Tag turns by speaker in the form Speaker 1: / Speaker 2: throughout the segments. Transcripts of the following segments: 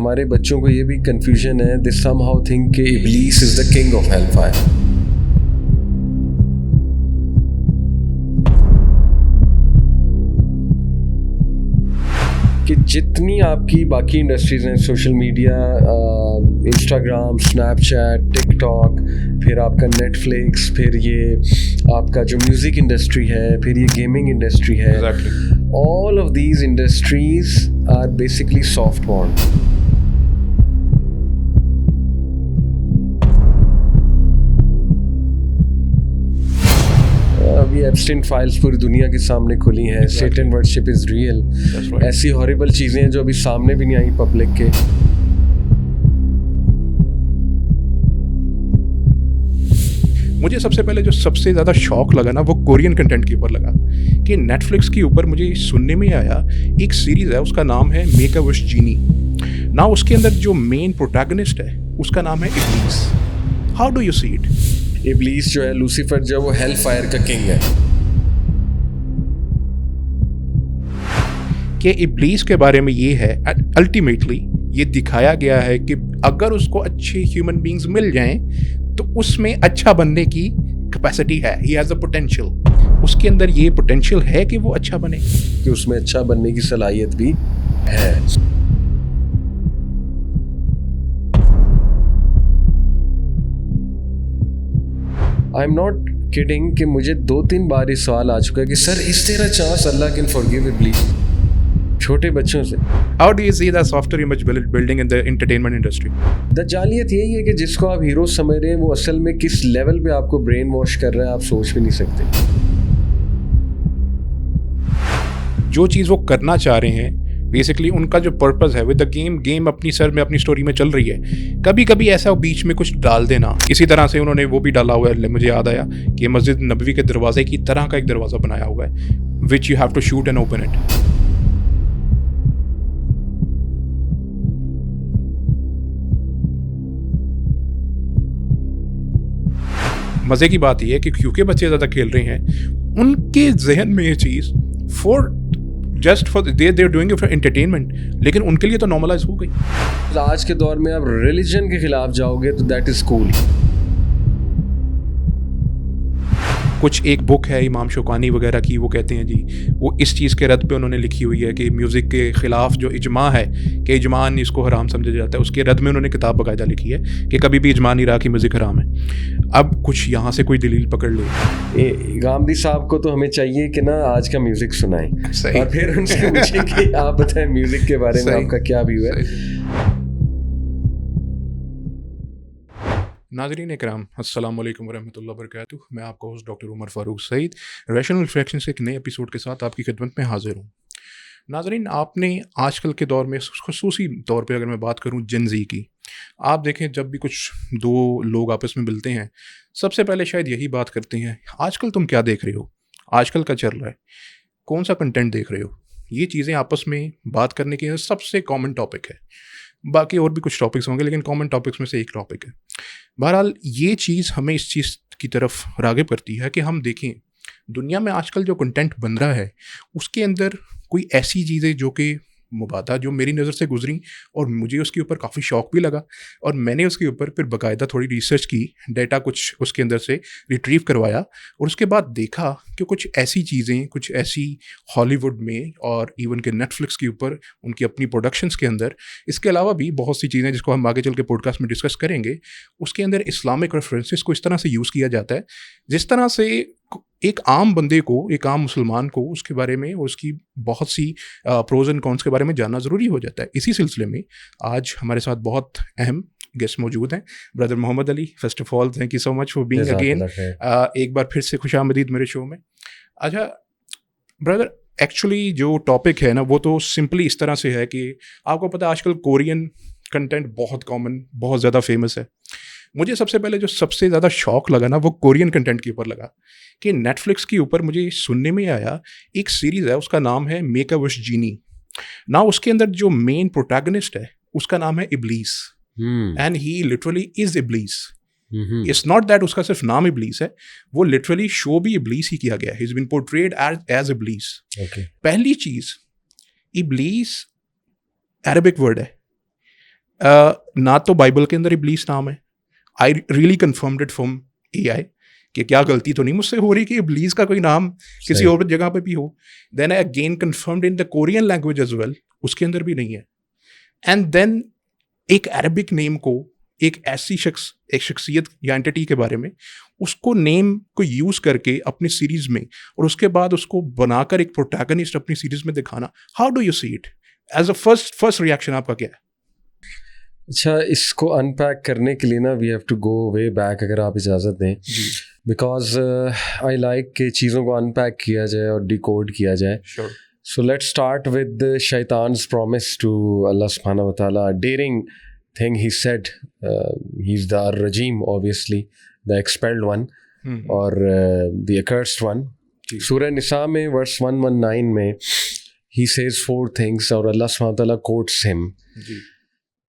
Speaker 1: हमारे बच्चों को ये भी कंफ्यूजन है, दे समहाउ थिंक कि Iblis is the king of hellfire. कि जितनी आपकी बाकी इंडस्ट्रीज हैं, social media, Instagram, Snapchat, TikTok, फिर आपका नेटफ्लिक्स, फिर ये आपका जो म्यूज़िक इंडस्ट्री है, फिर ये गेमिंग इंडस्ट्री है, all of these industries are basically soft porn. अभी एप्स्टाइन फाइल्स पूरी दुनिया के सामने खुली हैं, सेटन वर्शिप इज रियल, ऐसी हॉरिबल चीज़ें हैं जो अभी सामने भी नहीं आई पब्लिक के।
Speaker 2: मुझे सबसे पहले जो सबसे ज़्यादा शौक लगा ना, वो कोरियन कंटेंट के ऊपर लगा कि नेटफ्लिक्स के ऊपर मुझे सुनने में आया एक सीरीज़ है, उसका नाम है मेक अ विश जीनी ना। उसके अंदर जो मेन प्रोटैगनिस्ट है उसका नाम है Iblis. How do you see it?
Speaker 1: Iblis जो है, लूसीफर जो है, वो हेल फायर का किंग है।
Speaker 2: कि इब्लीस के बारे में ये है, अल्टीमेटली ये दिखाया गया है कि अगर उसको अच्छे ह्यूमन बींग्स मिल जाएं तो उसमें अच्छा बनने की कैपेसिटी है, ही हैज़ अ पोटेंशियल। उसके अंदर ये पोटेंशियल है कि वो अच्छा बने,
Speaker 1: कि उसमें अच्छा बनने की सलाहियत भी है। आई एम नॉट किडिंग कि मुझे 2-3 बार ये सवाल आ चुका है कि सर इस तेरा चांस अल्लाह कैन फॉरगिव इब्लीस, छोटे बच्चों से।
Speaker 2: How do you see the softer image building in the entertainment industry?
Speaker 1: दज्जालियत यही है कि जिसको आप हीरो समझ रहे हैं वो असल में किस लेवल पे आपको ब्रेन वॉश कर रहा है, आप सोच भी नहीं सकते।
Speaker 2: जो चीज़ वो करना चाह रहे हैं, बेसिकली उनका जो पर्पस है विद द गेम अपनी सर में अपनी स्टोरी में चल रही है। कभी कभी ऐसा बीच में कुछ डाल देना, इसी तरह से उन्होंने वो भी डाला हुआ है, मुझे याद आया कि मस्जिद नबवी के दरवाजे की तरह का एक दरवाज़ा बनाया हुआ है, which you have to shoot and open it. मज़े की बात यह है कि क्योंकि बच्चे ज़्यादा खेल रहे हैं, उनके जहन में ये चीज़ just for they are doing it for entertainment, लेकिन उनके लिए तो नॉर्मलाइज हो गई।
Speaker 1: आज के दौर में आप रिलीजन के खिलाफ जाओगे तो दैट इज कूल।
Speaker 2: कुछ एक बुक है इमाम शौकानी वगैरह की, वो कहते हैं जी, वो इस चीज़ के रद्द पे उन्होंने लिखी हुई है कि म्यूज़िक के ख़िलाफ़ जो इजमा है कि इजमान इसको हराम समझा जाता है, उसके रद्द में उन्होंने किताब बाकायदा लिखी है कि कभी भी इजमा नहीं रहा कि म्यूज़िक हराम है। अब कुछ यहाँ से कोई दलील पकड़ ले।
Speaker 1: गामदी साहब को तो हमें चाहिए कि ना आज का म्यूज़िक सुनाएं और फिर उनसे पूछें कि आप बताएं म्यूज़िक के बारे में आपका क्या व्यू है।
Speaker 2: नाज़रीन इकराम, अस्सलाम वालेकुम वरहमतुल्लाहि वबरकातुहू। मैं आपका host doctor Umar Farooq Saeed rational reflection से एक नए एपिसोड के साथ आपकी खिदमत में हाजिर हूँ। नाज़रीन, आपने आजकल के दौर में ख़ुसूसी तौर पे अगर मैं बात करूँ जेन ज़ी की, आप देखें जब भी कुछ दो लोग आपस में मिलते हैं, सबसे पहले शायद यही बात करते हैं, आजकल तुम क्या देख रहे हो, आजकल क्या चल रहा है, कौन सा कंटेंट देख रहे हो। ये चीज़ें आपस में बात करने की सबसे कॉमन टॉपिक है। बाकी और भी कुछ टॉपिक्स होंगे, लेकिन कॉमन टॉपिक्स में से एक टॉपिक है। बहरहाल ये चीज़ हमें इस चीज़ की तरफ राग़िब करती है कि हम देखें दुनिया में आजकल जो कंटेंट बन रहा है उसके अंदर कोई ऐसी चीज़ें जो कि मुबादा जो मेरी नज़र से गुजरी और मुझे उसके ऊपर काफ़ी शौक भी लगा और मैंने उसके ऊपर फिर बाकायदा थोड़ी रिसर्च की, डेटा कुछ उसके अंदर से रिट्रीव करवाया और उसके बाद देखा कि कुछ ऐसी चीज़ें, कुछ ऐसी हॉलीवुड में और इवन के नेटफ्लिक्स के ऊपर उनकी अपनी प्रोडक्शंस के अंदर, इसके अलावा भी बहुत सी चीज़ें जिसको हम आगे चल के पॉडकास्ट में डिस्कस करेंगे, उसके अंदर इस्लामिक रेफरेंसेस को इस तरह से यूज़ किया जाता है जिस तरह से एक आम बंदे को, एक आम मुसलमान को उसके बारे में और उसकी बहुत सी प्रोज एंड कॉन्स के बारे में जानना ज़रूरी हो जाता है। इसी सिलसिले में आज हमारे साथ बहुत अहम गेस्ट मौजूद हैं, brother Mohammad Ali. First of all thank you so much for being again, एक बार फिर से खुशामदीद मेरे शो में। अच्छा ब्रदर, एक्चुअली जो टॉपिक है ना वो तो सिंपली इस तरह से है कि आपको पता है आजकल कोरियन कंटेंट बहुत कॉमन, बहुत ज़्यादा फेमस है। मुझे सबसे पहले जो सबसे ज़्यादा शौक लगा ना वो कोरियन कंटेंट के ऊपर लगा कि नेटफ्लिक्स के ऊपर मुझे सुनने में आया एक सीरीज़ है, उसका नाम है मेक अ विश जीनी ना। उसके अंदर जो मेन प्रोटैगनिस्ट है उसका नाम है Iblis, and he literally is Iblis. It's not that उसका सिर्फ नाम इब्लीस है, वो लिटरली शो भी इब्लीस ही किया गया है। He is been portrayed as Iblis. पहली चीज़, इब्लीस अरबिक वर्ड है ना तो बाइबल के अंदर इब्लीस नाम है। I really confirmed it from AI कि क्या गलती तो नहीं मुझसे हो रही कि इब्लीस का कोई नाम किसी
Speaker 1: सही।
Speaker 2: और जगह पे भी हो। Then I again confirmed in the Korean language as well, उसके अंदर भी नहीं है। एंड देन एक अरबिक नेम को, एक ऐसी एक शख्सियत या एंटिटी के बारे में उसको नेम को यूज करके अपनी सीरीज में, और उसके बाद उसको बनाकर एक प्रोटैगनिस्ट अपनी सीरीज में दिखाना, how do you see it as a first reaction आपका क्या है?
Speaker 1: अच्छा, इसको अनपैक करने के लिए ना we have to go way back, अगर आप इजाज़त दें, बिकॉज आई लाइक कि चीज़ों को अनपैक किया जाए और डिकोड किया जाए।
Speaker 2: Sure.
Speaker 1: So let's start with the Shaitan's promise to Allah subhanahu wa ta'ala, a daring thing he said. He's the Ar-Rajim, obviously, the expelled one, or the accursed one. Surah Nisa में verse 119 में he says 4 things, और Allah subhanahu wa ta'ala quotes him.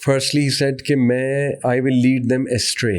Speaker 1: Firstly he said कि I will lead them astray,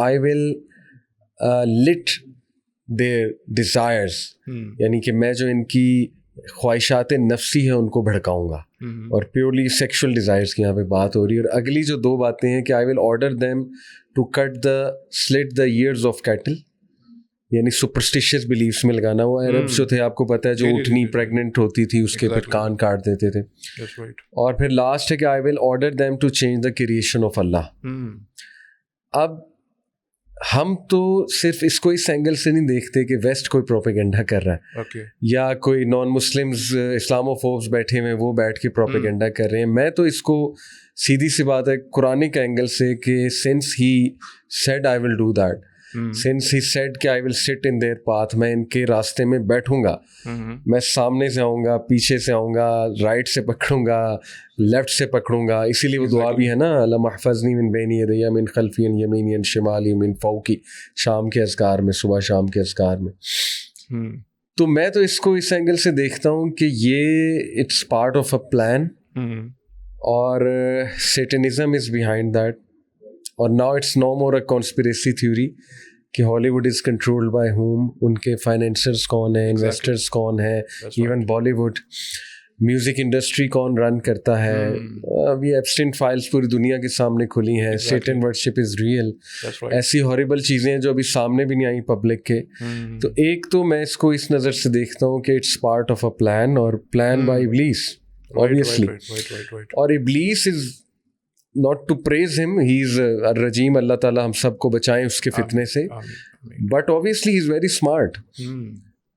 Speaker 1: I will lit their desires, यानी कि मैं जो इनकी ख्वाहिशात नफ्सी है उनको भड़काऊंगा, और प्योरली सेक्सुअल डिज़ायर्स की यहाँ पे बात हो रही है। और अगली जो 2 बातें हैं कि I will order them to slit the ears of cattle, यानी सुपरस्टिशियस बिलीफ्स में लगाना। वो अरब्स जो थे, आपको पता है, जो उठनी प्रेग्नेंट होती थी उसके फिर कान काट देते थे। और फिर लास्ट है कि I will order them to change the creation of Allah. अब हम तो सिर्फ इसको इस एंगल से नहीं देखते कि वेस्ट कोई प्रोपेगेंडा कर रहा है, या कोई नॉन मुस्लिम्स इस्लामोफोब्स बैठे हुए वो बैठ के प्रोपेगेंडा कर रहे हैं। मैं तो इसको सीधी सी बात है कुरानिक एंगल से कि since he said I will do that, since he said कि I will sit in their path, मैं इनके रास्ते में बैठूंगा, मैं सामने से आऊँगा, पीछे से आऊँगा, राइट से पकड़ूंगा, लेफ्ट से पकड़ूंगा। इसीलिए वो दुआ भी है ना, अल्लाह महफज़नी मिन बैनी यदैया मिन खल्फ़ी यमीनी शिमाली मिन फ़ौकी, शाम के अज़कार में, सुबह शाम के अज़कार में। तो मैं तो इसको इस एंगल से देखता हूँ कि ये it's part of a plan, और सेटनिज़म इज़ बिहाइंड दैट। और now it's no more a conspiracy theory कि Hollywood is controlled by whom, उनके फाइनेंसर्स कौन है, इन्वेस्टर्स कौन है, इवन बॉलीवुड म्यूज़िक इंडस्ट्री कौन रन करता है। अभी एप्स्टीन फाइल्स पूरी दुनिया के सामने खुली हैं, सेटन वर्शिप इज़ रियल, ऐसी हॉरिबल चीज़ें हैं जो अभी सामने भी नहीं आई पब्लिक के। तो एक तो मैं इसको इस नज़र से देखता हूँ कि it's part of a plan, और प्लान बाय इब्लीस ऑब्वियसली। और Iblis is not to praise him, he is रजीम, अल्लाह ताला हम सबको बचाएं उसके फितने से, but obviously he is very smart.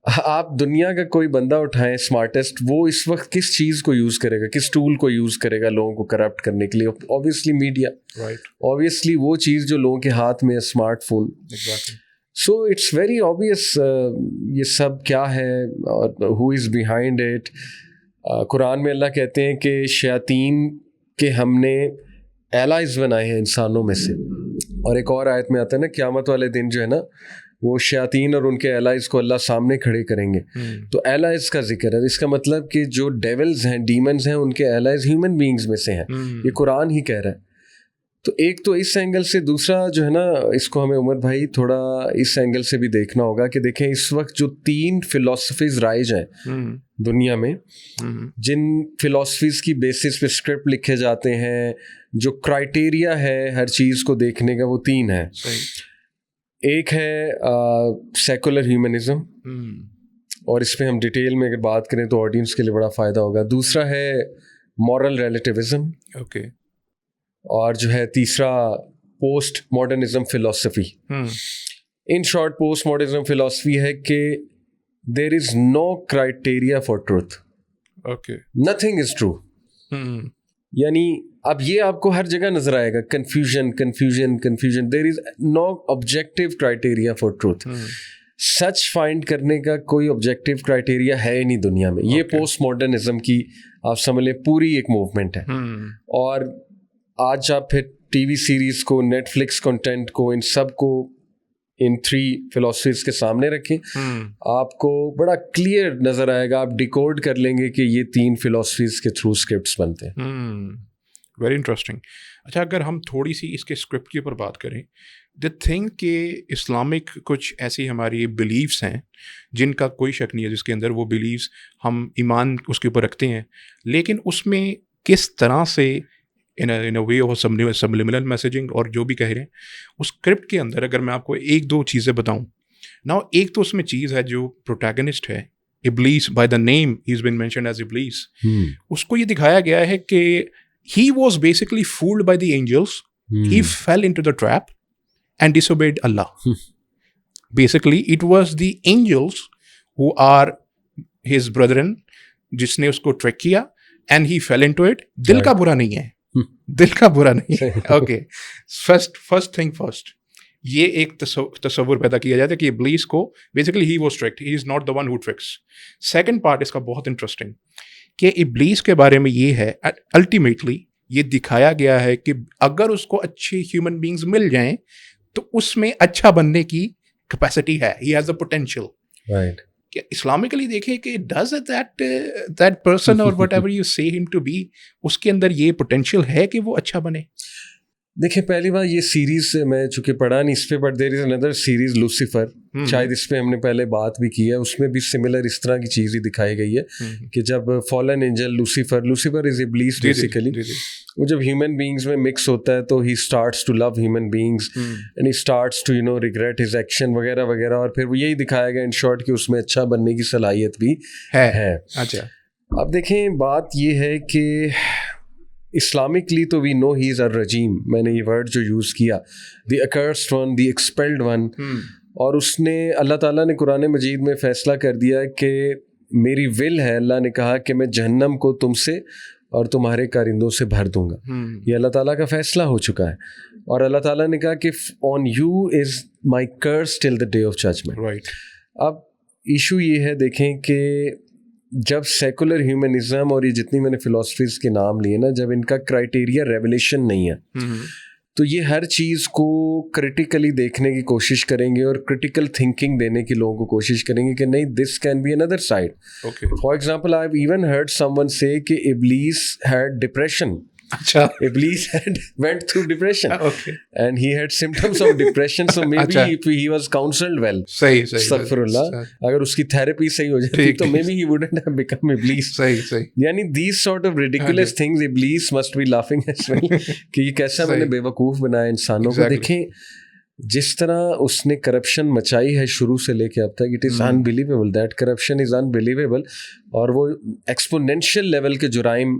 Speaker 1: आप दुनिया का कोई बंदा उठाएं स्मार्टेस्ट, वो इस वक्त किस चीज़ को यूज़ करेगा, किस टूल को यूज़ करेगा लोगों को करप्ट करने के लिए? ऑब्वियसली मीडिया, ऑब्वियसली वो चीज़ जो लोगों के हाथ में है, smartphone. So it's very obvious ये सब क्या है और who is behind it. Quran में अल्लाह कहते हैं कि शयातीन के हमने एलाइज बनाए हैं इंसानों में से, और एक और आयत में आता है ना, क़यामत वाले दिन जो है ना, वो शयातीन और उनके एलाइज को अल्लाह सामने खड़े करेंगे। तो एलाइज का जिक्र है, इसका मतलब कि जो डेविल्स हैं, डीमंस हैं, उनके एलाइज ह्यूमन बीइंग्स में से हैं, ये कुरान ही कह रहा है। तो एक तो इस एंगल से, दूसरा जो है ना, इसको हमें उमर भाई थोड़ा इस एंगल से भी देखना होगा कि देखें इस वक्त जो 3 फिलॉसफीज राइज हैं दुनिया में, जिन फिलॉसफीज की बेसिस पे स्क्रिप्ट लिखे जाते हैं, जो क्राइटेरिया है हर चीज़ को देखने का, वो 3 है। एक है सेकुलर ह्यूमनिज्म, और इस पे हम डिटेल में अगर बात करें तो ऑडियंस के लिए बड़ा फ़ायदा होगा। दूसरा है मॉरल रिलेटिविज्म, ओके, और जो है तीसरा post modernism philosophy. In short, post modernism philosophy है कि there is no criteria for truth, okay, nothing is true. यानी अब ये आपको हर जगह नजर आएगा, confusion confusion confusion, there is no objective criteria for truth. सच फाइंड करने का कोई ऑब्जेक्टिव क्राइटेरिया है ही नहीं दुनिया में। ये पोस्ट मॉडर्निज्म की आप समझ लें पूरी एक मूवमेंट है। और आज आप फिर टीवी सीरीज को, नेटफ्लिक्स कंटेंट को, इन सब को इन 3 फिलॉसफीज के सामने रखें, आपको बड़ा क्लियर नजर आएगा, आप डिकोड कर लेंगे कि ये 3 फिलॉसफीज के थ्रू स्क्रिप्ट्स बनते हैं।
Speaker 2: Very interesting. अच्छा, अगर हम थोड़ी सी इसके स्क्रिप्ट के ऊपर बात करें, द थिंग कि इस्लामिक कुछ ऐसी हमारी बिलीव्स हैं जिनका कोई शक नहीं है, जिसके अंदर वो बिलीव्स हम ईमान उसके ऊपर रखते हैं, लेकिन उसमें किस तरह से इन अ वे ऑफ सबलिमिनल मैसेजिंग और जो भी कह रहे हैं उस स्क्रिप्ट के अंदर, अगर मैं आपको एक दो चीज़ें बताऊं ना, एक तो उसमें चीज़ है जो प्रोटैगनिस्ट है Iblis, by the name he is been mentioned as Iblis, उसको ये दिखाया गया है कि he was basically fooled by the angels, he fell into the trap and disobeyed Allah. Basically, it was the angels who are his brethren जिसने उसको track किया and he fell into it. दिल का बुरा नहीं है, दिल का बुरा नहीं है. Okay, first thing first. ये एक तस्वुर पैदा किया जाता है कि इब्लीस को basically he was tricked, he is not the one who tricks. Second part इसका बहुत इंटरेस्टिंग कि इब्लीस के बारे में ये है, अल्टीमेटली ये दिखाया गया है कि अगर उसको अच्छे ह्यूमन बींग्स मिल जाएं तो उसमें अच्छा बनने की कैपेसिटी है, he has the potential.
Speaker 1: Right.
Speaker 2: कि इस्लामिकली देखें कि डज दैट पर्सन और व्हाटएवर यू से हिम टू बी, उसके अंदर ये पोटेंशियल है कि वो अच्छा बने.
Speaker 1: देखिए, पहली बार ये सीरीज मैं चूंकि पढ़ा नहीं इस पे, but there is another series Lucifer, शायद इस पे हमने पहले बात भी की है, उसमें भी सिमिलर इस तरह की चीज़ ही दिखाई गई है कि जब fallen angel Lucifer is Iblis basically, वो जब ह्यूमन बींग्स में मिक्स होता है तो he starts to love human beings and he starts to regret his action वगैरह वगैरह, और फिर वो यही दिखाया गया इन शॉर्ट कि उसमें अच्छा बनने की सलाहियत भी है.
Speaker 2: अच्छा,
Speaker 1: अब देखें, बात ये है कि इस्लामिकली तो we know he is a रजीम, मैंने ये वर्ड जो यूज़ किया, the accursed one, the expelled one, और उसने, अल्लाह ताला ने कुरान मजीद में फ़ैसला कर दिया कि मेरी विल है, अल्लाह ने कहा कि मैं जहन्नम को तुमसे और तुम्हारे कारिंदों से भर दूंगा. ये अल्लाह ताला का फ़ैसला हो चुका है, और अल्लाह ताला ने कहा कि on you is my curse till the day of judgement.
Speaker 2: Right.
Speaker 1: अब इशू ये है, देखें कि जब सेकुलर ह्यूमनिज्म और ये जितनी मैंने फ़िलासफ़ीज़ के नाम लिए ना, जब इनका क्राइटेरिया रेवलेशन नहीं है तो ये हर चीज़ को क्रिटिकली देखने की कोशिश करेंगे और क्रिटिकल थिंकिंग देने की लोगों को कोशिश करेंगे कि नहीं, this can be another side. For example, I have even heard someone से कि इब्लीस हैड डिप्रेशन.
Speaker 2: अच्छा,
Speaker 1: Iblis had went through depression. Okay. And he had symptoms of depression, so maybe if he was counseled well.
Speaker 2: सही.
Speaker 1: अस्तगफिरुल्लाह, अगर उसकी therapy सही हो जाती तो maybe he wouldn't have become Iblis.
Speaker 2: सही.
Speaker 1: यानी these sort of ridiculous things Iblis must be laughing as well कि ये कैसा मैंने बेवकूफ़ बनाया इंसानों को. देखें, जिस तरह उसने करप्शन मचाई है शुरू से लेके अब तक, it is unbelievable, that corruption is unbelievable, और वो एक्सपोनेंशियल लेवल के जुराइम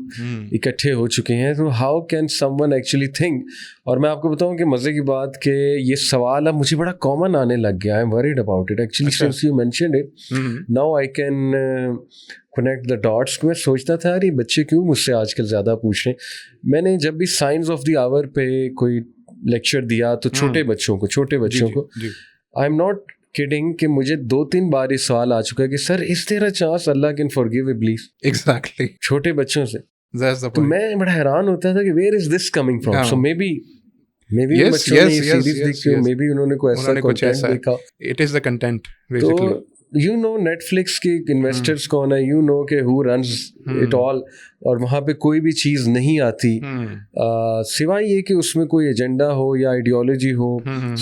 Speaker 1: इकट्ठे हो चुके हैं. तो how can someone actually think. और मैं आपको बताऊं कि मज़े की बात कि ये सवाल अब मुझे बड़ा कॉमन आने लग गया. I am worried about it actually since you mentioned it. Now I can connect the dots. मैं सोचता था यार, ये बच्चे क्यों मुझसे आजकल ज़्यादा पूछ रहे हैं. मैंने जब भी साइंस ऑफ द आवर पे कोई लेक्चर दिया तो छोटे बच्चों को आई एम नॉट किडिंग कि मुझे 2-3 बार ये सवाल आ चुका है कि sir, is there a chance Allah can forgive Iblis.
Speaker 2: Exactly.
Speaker 1: छोटे बच्चों से. तो मैं बड़ा हैरान होता था कि where is this coming from. So maybe बच्चों ने ये सीरीज देखी हो, मे बी उन्होंने कोई ऐसा कंटेंट देखा.
Speaker 2: It is the content basically.
Speaker 1: You know Netflix के इन्वेस्टर्स कौन है, यू नो के हु रन्स इट ऑल, और वहाँ पे कोई भी चीज़ नहीं आती सिवाय ये कि उसमें कोई एजेंडा हो या आइडियोलॉजी हो,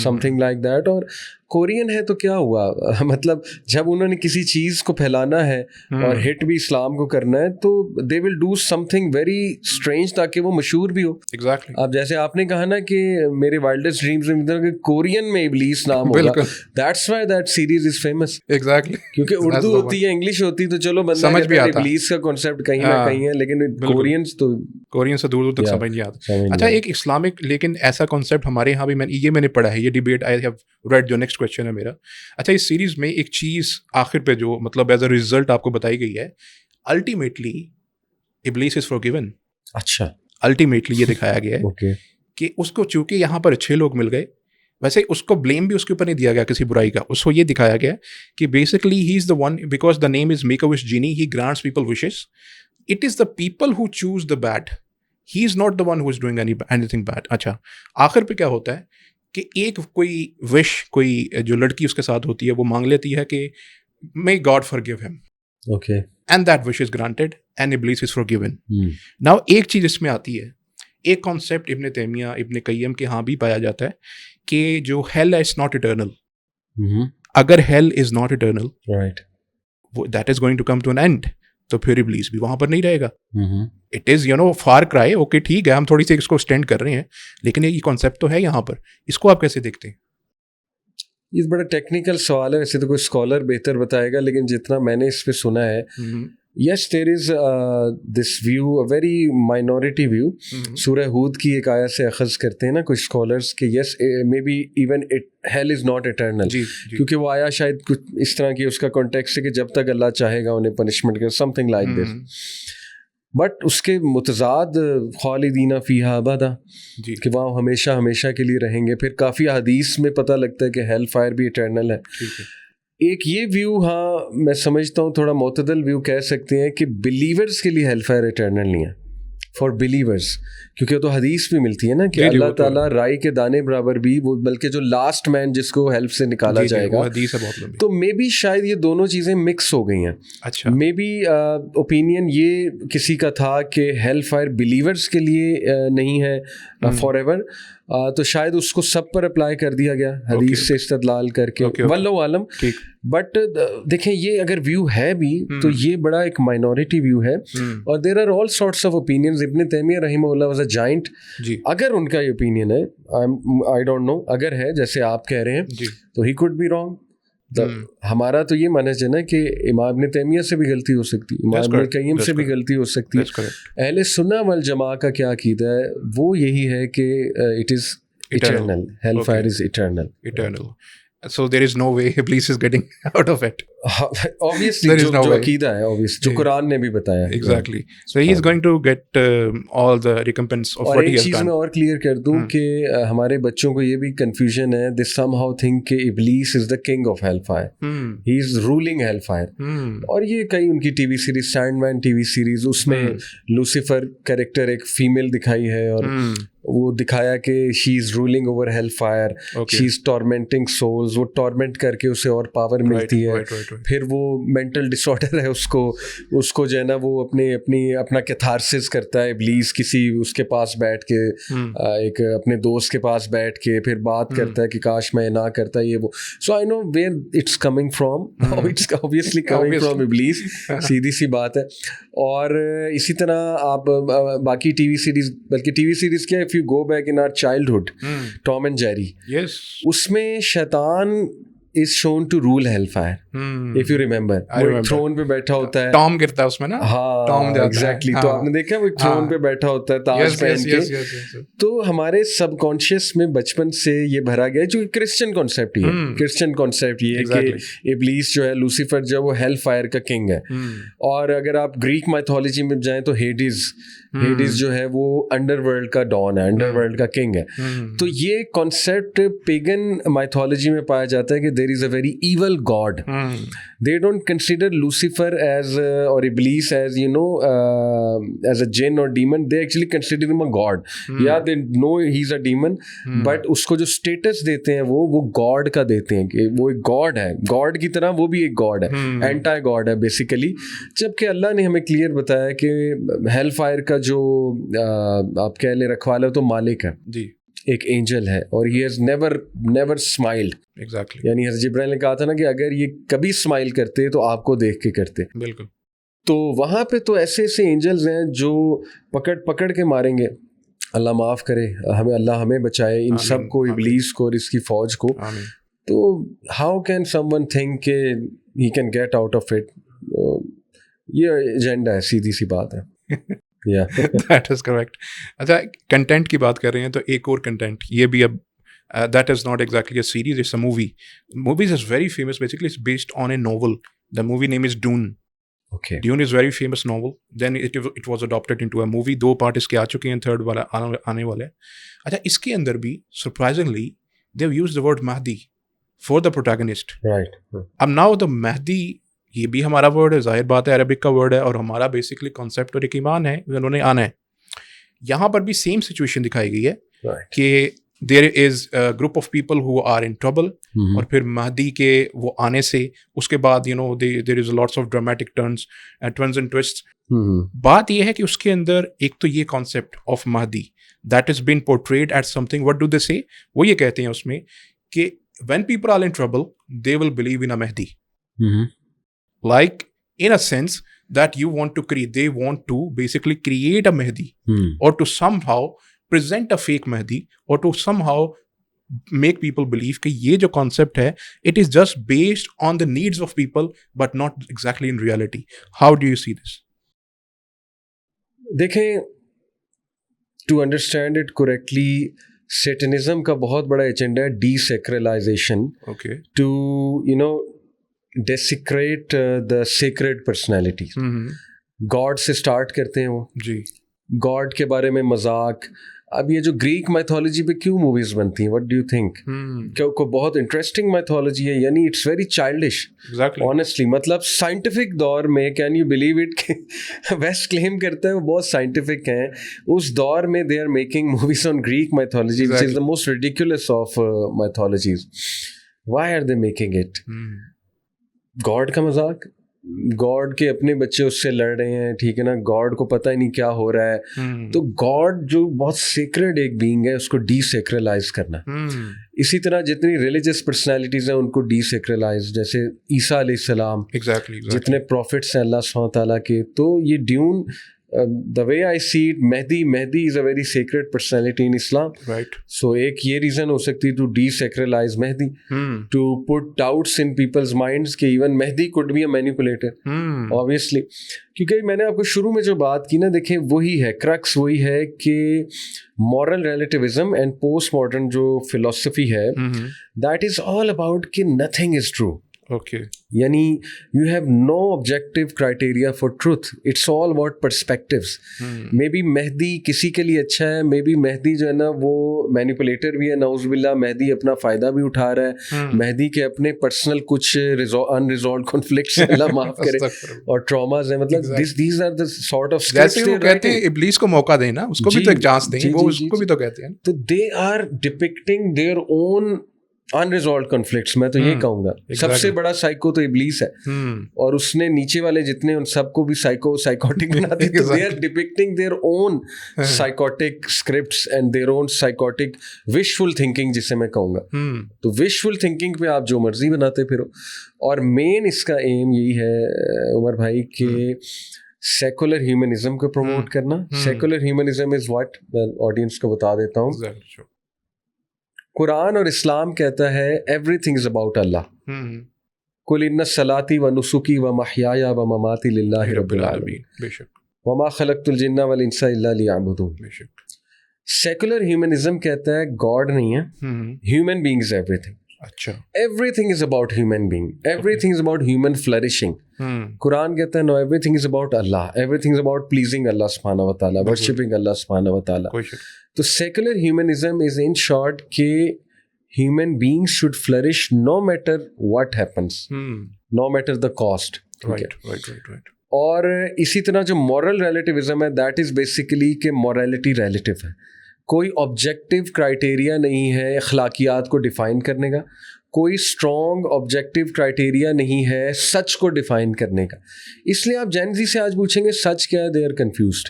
Speaker 1: समथिंग लाइक दैट. और कोरियन है तो क्या हुआ, मतलब जब उन्होंने किसी चीज़ को फैलाना है और हिट भी इस्लाम को करना है तो they will do something very strange ताकि वो मशहूर भी हो.
Speaker 2: एग्जैक्टली.
Speaker 1: अब जैसे आपने कहा ना कि मेरे वाइल्डेस्ट ड्रीम्स में कोरियन में इब्लीस नाम होगा, that's why that series is famous.
Speaker 2: Exactly.
Speaker 1: क्योंकि उर्दू होती है, इंग्लिश होती तो चलो बंदा समझ भी आता, इब्लीस का कॉन्सेप्ट कहीं ना कहीं है, लेकिन कोरियन से दूर तक समझ नहीं आता. अच्छा, एक इस्लामिक, लेकिन ऐसा कॉन्सेप्ट हमारे यहाँ भी मैंने पढ़ा है, ये डिबेट आई हैव रेड, जो नेक्स्ट क्वेश्चन है मेरा. अच्छा, इस सीरीज में एक चीज आखिर पे जो मतलब एज अ रिजल्ट आपको बताई गई है, अल्टीमेटली इब्लीस इज फॉरगिवन. अच्छा,
Speaker 2: अल्टीमेटली ये दिखाया गया है कि उसको चूंकि यहाँ पर अच्छे लोग मिल गए, वैसे उसको ब्लेम भी उसके ऊपर नहीं दिया गया किसी बुराई का. उसको ये दिखाया गया कि basically he is the one, because the name is make a wish genie, he grants people wishes. It is the people who choose the bad, he is not the one who is doing anything bad. अच्छा, आखिर पे क्या होता है कि एक कोई wish, कोई जो लड़की उसके साथ होती है वो मांग लेती है कि may God forgive him.
Speaker 1: Okay.
Speaker 2: And that wish is granted and Iblis is forgiven. Now एक चीज इसमें आती है, एक कॉन्सेप्ट इब्न तैमिया, इब्न कय्यम के यहाँ भी पाया जाता है कि जो हेल है इट्स नॉट इटर्नल.
Speaker 1: Mm-hmm.
Speaker 2: अगर hell is not eternal,
Speaker 1: Right.
Speaker 2: That is going to come to an end, तो फिर इब्लीस भी वहां पर नहीं रहेगा.
Speaker 1: Mm-hmm.
Speaker 2: It is far cry. Okay ठीक है, हम थोड़ी सी इसको स्टैंड कर रहे हैं, लेकिन ये कॉन्सेप्ट तो है यहाँ पर. इसको आप कैसे देखते हैं?
Speaker 1: ये बड़ा टेक्निकल सवाल है, वैसे तो कोई स्कॉलर बेहतर बताएगा, लेकिन जितना मैंने इस पे सुना है, yes, there is this view, a very minority view. सूरह हूद की एक आयत से अखज़ करते हैं ना कुछ स्कॉलर्स कि yes, maybe even hell is not eternal.
Speaker 2: जी.
Speaker 1: क्योंकि वो आया शायद कुछ इस तरह की, उसका कॉन्टेक्स्ट है कि जब तक अल्लाह चाहेगा उन्हें पनिशमेंट करे, समथिंग लाइक दिस. बट उसके मुतज़ाद खालिदीना फ़ीहा अबदा, कि वहाँ हमेशा हमेशा के लिए रहेंगे. फिर काफ़ी हदीस में पता लगता है कि हेल फायर भी इटर्नल है. एक ये व्यू, हाँ मैं समझता हूँ थोड़ा मोतदल व्यू कह सकते हैं कि बिलीवर्स के लिए हेल फायर इटर्नल नहीं है, फॉर बिलीवर्स. क्योंकि वो तो हदीस भी मिलती है ना कि अल्लाह ताला राई के दाने बराबर भी, वो बल्कि जो लास्ट मैन जिसको हेल्प से निकाला जाएगा, तो मे बी शायद ये दोनों चीज़ें मिक्स हो गई हैं.
Speaker 2: अच्छा.
Speaker 1: मे बी ओपिनियन ये किसी का था कि हेल फायर बिलीवर्स के लिए नहीं है फॉर एवर, तो शायद उसको सब पर अप्लाई कर दिया गया हदीस से इस्तदलाल करके. वल्लाहु आलम. बट देखें, ये अगर व्यू है भी तो ये बड़ा एक माइनॉरिटी व्यू है. और there are all sorts of opinions. Ibn Taymiyyah रहिमहुल्लाह वाज अ जायंट. अगर उनका ये ओपिनियन है, आई डोंट नो, अगर है जैसे आप कह रहे हैं, तो ही कुड बी रॉन्ग. हमारा तो ये मनहज है ना कि इमाम इब्न तैमिया से भी गलती हो सकती है, इमाम इब्न क़य्यिम से भी गलती हो सकती है. अहले सुन्ना वल जमा का क्या अकीदा है, वो यही है कि it is eternal, hello fire is eternal.
Speaker 2: So there is no way Iblis is getting out of it.
Speaker 1: Obviously, जो अकीदा है, obviously, जो कुरान ने भी बताया.
Speaker 2: Exactly. So he is going to get all the recompense of what he has done. और एक चीज़
Speaker 1: मैं और क्लियर कर दूं कि हमारे बच्चों को ये भी confusion है. They somehow think कि Iblis is the king of hellfire. He is ruling hellfire. और ये कई उनकी TV series, Sandman TV series, उसमें लूसीफर कैरेक्टर एक फीमेल दिखाई है और वो दिखाया कि she is ruling over hell fire, she is tormenting souls. वो टॉर्मेंट करके उसे और पावर मिलती है. फिर वो मेंटल डिसऑर्डर है, उसको जो है ना वो अपना कैथारसिस करता है. इब्लीस किसी उसके पास बैठ के, एक अपने दोस्त के पास बैठ के फिर बात करता है कि काश मैं ना करता ये वो. So I know where it's coming from. It's obviously coming from Iblis, सीधी सी बात है. और इसी तरह आप बाकी टीवी सीरीज, बल्कि टीवी सीरीज क्या, if you go back in our childhood, Tom and Jerry,
Speaker 2: yes,
Speaker 1: उसमें शैतान is shown to rule hellfire. If you remember, वो थ्रोन पे बैठा होता है,
Speaker 2: टॉम गिरता है उसमें ना.
Speaker 1: हाँ, एग्जैक्टली. तो आपने देखा वो थ्रोन पे बैठा होता है ताज पहन के. तो हमारे सबकॉन्शियस में बचपन से ये भरा गया है, जो क्रिश्चियन कॉन्सेप्ट ही है. क्रिश्चियन कॉन्सेप्ट ये है कि इब्लीस जो है, लूसीफर जो है, वो हेल फायर का किंग है. और अगर आप ग्रीक माइथोलॉजी में जाएं तो हेडिस जो है वो अंडरवर्ल्ड का डॉन है, अंडरवर्ल्ड का किंग है. तो ये कॉन्सेप्ट पेगन माइथोलॉजी में पाया जाता है कि there is a very evil god. They don't consider Lucifer as or Iblis as as a jinn or demon. They actually consider him a god. Yeah, they know he's a demon, but उसको जो status देते हैं वो god का देते हैं कि वो एक god है. God की तरह वो भी एक god है, anti god है basically. जबकि अल्लाह ने हमें क्लियर बताया कि hell fire का जो आप कह ले रखवाला तो मालिक है जी, एक एंजल है, और he has never smiled.
Speaker 2: Exactly.
Speaker 1: यानी हज़रत जिब्राइल ने कहा था ना कि अगर ये कभी स्माइल करते तो आपको देख के करते.
Speaker 2: बिल्कुल.
Speaker 1: तो वहाँ पे तो ऐसे एंजल्स हैं जो पकड़ के मारेंगे. अल्लाह माफ़ करे, अल्लाह हमें बचाए इन सब को, इब्लीस को और इसकी फ़ौज को. तो हाउ कैन समवन थिंक कि he can get out of it. ये एजेंडा है, सीधी सी बात है.
Speaker 2: That is correct. अच्छा, कंटेंट की बात कर रहे हैं तो एक और कंटेंट ये भी अब that is not exactly a series, it's a movie. Movies is very famous. Basically, it's based on a novel. The movie name is Dune.
Speaker 1: Okay.
Speaker 2: Dune is very famous novel. Then it was adopted into a movie. 2 part इसके आ चुके हैं, third वाला आने वाला है. अच्छा, इसके अंदर भी surprisingly they've used the word Mahdi for the protagonist.
Speaker 1: Right.
Speaker 2: अब now the Mahdi, ये भी हमारा वर्ड है, जाहिर बात है अरबिक का वर्ड है, और हमारा बेसिकली कॉन्सेप्ट और एक ईमान है, उन्होंने आना है. यहाँ पर भी सेम सिचुएशन दिखाई गई है कि there is a group of people who are in trouble,
Speaker 1: hmm,
Speaker 2: और फिर महदी के वो आने से उसके बाद there is lots of dramatic turns and twists.
Speaker 1: Hmm,
Speaker 2: बात यह है कि उसके अंदर एक तो ये concept of Mahdi that is been portrayed at something, what do they say, वो ये कहते हैं उसमें कि when people are in trouble they will believe in a Mahdi,
Speaker 1: hmm,
Speaker 2: like in a sense that you want to create, they want to basically create a Mahdi,
Speaker 1: hmm,
Speaker 2: or to somehow present a fake Mahdi, or to somehow make people believe कि ये जो concept है it is just based on the needs of people but not exactly in reality. How do you see this?
Speaker 1: देखें, to understand it correctly, satanism का बहुत बड़ा agenda है desacralisation,
Speaker 2: Okay.
Speaker 1: To desecrate the sacred personality. God से start करते हैं वो,
Speaker 2: जी।
Speaker 1: God के बारे में मजाक। अब ये जो ग्रीक माइथोलॉजी पे क्यों मूवीज बनती हैं, व्हाट डू यू थिंक? क्यों को बहुत इंटरेस्टिंग माइथोलॉजी है, यानी it's very childish
Speaker 2: Exactly.
Speaker 1: Honestly. मतलब साइंटिफिक दौर में, कैन यू बिलीव इट कि वेस्ट क्लेम करता है वो बहुत साइंटिफिक हैं, उस दौर में they are making movies on Greek mythology which is the most ridiculous of mythologies. Why are they making it? God का मजाक, गॉड के अपने बच्चे उससे लड़ रहे हैं, ठीक है ना, गॉड को पता ही नहीं क्या हो रहा है। तो गॉड जो बहुत सीक्रेट एक बीइंग है उसको डीसेक्रेलाइज करना। इसी तरह जितनी रिलीजियस पर्सनालिटीज हैं उनको डीसेक्रेलाइज, जैसे ईसा अलैहिस्सलाम,
Speaker 2: Exactly.
Speaker 1: जितने प्रॉफिट्स हैं अल्लाह सुब्हानहू तआला के। तो ये Dune, the way I see it, Mahdi is a very secret personality in Islam.
Speaker 2: Right.
Speaker 1: So एक ये रीज़न हो सकती है to desacralize Mahdi, to put doubts in people's minds कि even Mahdi could be a manipulator obviously. क्योंकि मैंने आपको शुरू में जो बात की ना, देखें वही है क्रक्स, वही है कि moral relativism and post modern जो फिलोसफी है, दैट इज ऑल अबाउट कि नथिंग इज ट्रू।
Speaker 2: Okay.
Speaker 1: यानी you have no objective criteria for truth, it's all about perspectives. Maybe Mahdi किसी के लिए अच्छा है, मे बी महदी जो है ना वो मैनिपुलेटर भी है, नाउज़ुबिल्लाह, महदी अपना फ़ायदा भी उठा रहा है, महदी के अपने पर्सनल कुछ अनरिजॉल्व कॉन्फ्लिक्ट्स अल्लाह माफ़ करे और ट्रॉमाज है। मतलब these are the sort of
Speaker 2: जैसे वो कहते हैं इब्लीस को मौका देना, उसको भी तो एक चांस दें, वो उसको भी तो कहते हैं।
Speaker 1: तो they are depicting their own unresolved conflicts. मैं तो ये कहूंगा सबसे बड़ा साइको तो इब्लीस है, और उसने नीचे वाले जितने उन सबको भी साइकोटिक बना दिया। They are depicting their own psychotic scripts and their own psychotic wishful thinking, जिसे मैं कहूंगा। तो विशफुल थिंकिंग पे आप जो मर्जी बनाते फिरो, और मेन इसका एम यही है उमर भाई कि सेकुलर ह्यूमनिज्म को प्रमोट करना। सेकुलर ह्यूमनिज्म इज व्हाट, मैं ऑडियंस को बता देता हूँ। कुरान और इस्लाम कहता है एवरीथिंग इज अबाउट अल्लाह। कुल इन्ना सलाती व नुसुकी व महयाया व ममाती लिल्लाहि रब्बिल आलमीन व मा खलक़तुल जिन्ना वल इंसा इल्ला लियअबुदून। सेकुलर ह्यूमनिज्म कहता है गॉड नहीं है, ह्यूमन बीइंग इज एवरीथिंग।
Speaker 2: अच्छा,
Speaker 1: everything is about human being, everything is about human flourishing. कुरान कहता है no, everything is about Allah, everything is about pleasing Allah सुब्हानहू व तआला, वर्शिपिंग अल्लाह सुब्हानहू व तआला। तो secular humanism is in short के human beings should flourish no matter what happens, no matter the cost.
Speaker 2: Right.
Speaker 1: और इसी तरह जो मॉरल रिलेटिविज्म है, दैट इज बेसिकली कि मॉरलिटी रिलेटिव है, कोई ऑब्जेक्टिव क्राइटेरिया नहीं है अखलाकियात को डिफाइन करने का, कोई स्ट्रॉन्ग ऑब्जेक्टिव क्राइटेरिया नहीं है सच को डिफाइन करने का। इसलिए आप जैन जी से आज पूछेंगे सच क्या है, दे आर कन्फ्यूज्ड।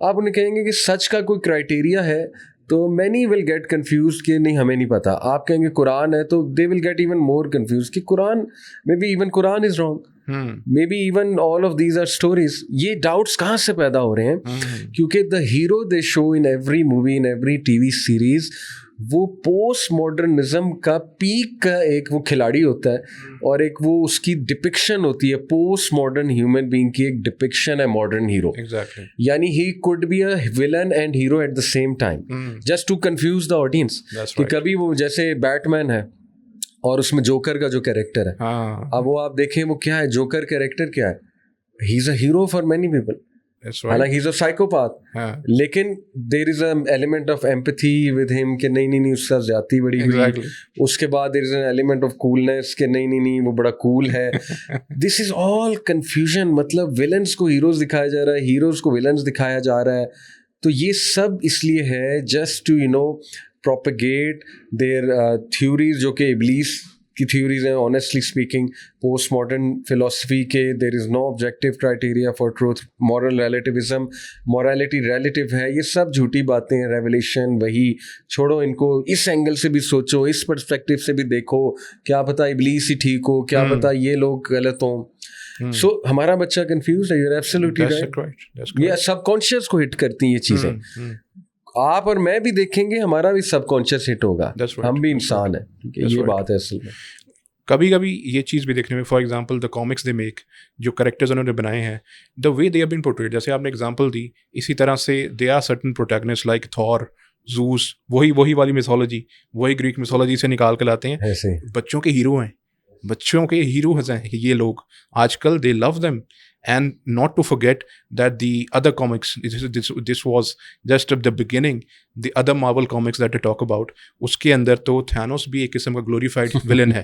Speaker 1: आप उन्हें कहेंगे कि सच का कोई क्राइटेरिया है, तो मैनी विल गेट कन्फ्यूज कि नहीं हमें नहीं पता। आप कहेंगे कुरान है, तो they will get even more confuse कि Quran, may be even Quran is wrong, may be even all of these are stories. ये डाउट्स कहाँ से पैदा हो रहे हैं? क्योंकि the hero they show in every movie, in every TV series, वो पोस्ट मॉडर्निज्म का पीक का एक वो खिलाड़ी होता है, और एक वो उसकी डिपिक्शन होती है पोस्ट मॉडर्न ह्यूमन बीइंग की, एक डिपिक्शन है मॉडर्न हीरो।
Speaker 2: Exactly.
Speaker 1: यानी he could be a villain and hero at the same time, just to confuse the audience. कि कभी वो जैसे बैटमैन है और उसमें जोकर का जो कैरेक्टर है, अब वो आप देखें वो क्या है, जोकर कैरेक्टर क्या है, he is a hero for many people, हालांकि ही इज अ साइकोपाथ, लेकिन there is an element of empathy with him कि नहीं उसका ज्यादती बड़ी हुई। उसके बाद there is an element of coolness कि नहीं वो बड़ा कूल है। This is all confusion. मतलब विलन्स को हीरोज दिखाया जा रहा है, हीरोज को विलन्स दिखाया जा रहा है। तो ये सब इसलिए है just to propagate their theories जो कि इब्लीस की थ्योरीज हैं. Honestly speaking post modern philosophy के there is no objective criteria for truth. Moral relativism, morality relative है, ये सब झूठी बातें हैं. रेवलेशन वही, छोड़ो इनको. इस एंगल से भी सोचो, इस पर्सपेक्टिव से भी देखो, क्या पता इब्लीस ही ठीक हो, क्या पता ये लोग गलत हों. सो हमारा बच्चा कंफ्यूज है. You are absolutely right. ये सबकॉन्शियस को हिट करती हैं ये चीज़ें. आप और मैं भी देखेंगे, हमारा भी सबकॉन्शियस हिट होगा. हम भी इंसान हैं. ये बात है असल में.
Speaker 2: कभी कभी ये चीज़ भी देखने में, for example the comics they make, जो कैरेक्टर्स उन्होंने बनाए हैं, the way they have been portrayed, जैसे आपने एग्जांपल दी, इसी तरह से they are certain protagonist like Thor, Zeus, वही वाली मिथोलॉजी, वही ग्रीक मिथोलॉजी से निकाल के लाते हैं.
Speaker 1: ऐसे
Speaker 2: बच्चों के हीरो हैं, बच्चों के हीरो हैं ये लोग आजकल. दे love them. And not to forget that the other comics, this was just the beginning. The other Marvel comics that I talk about, उसके अंदर तो Thanos भी एक किस्म का glorified villain है.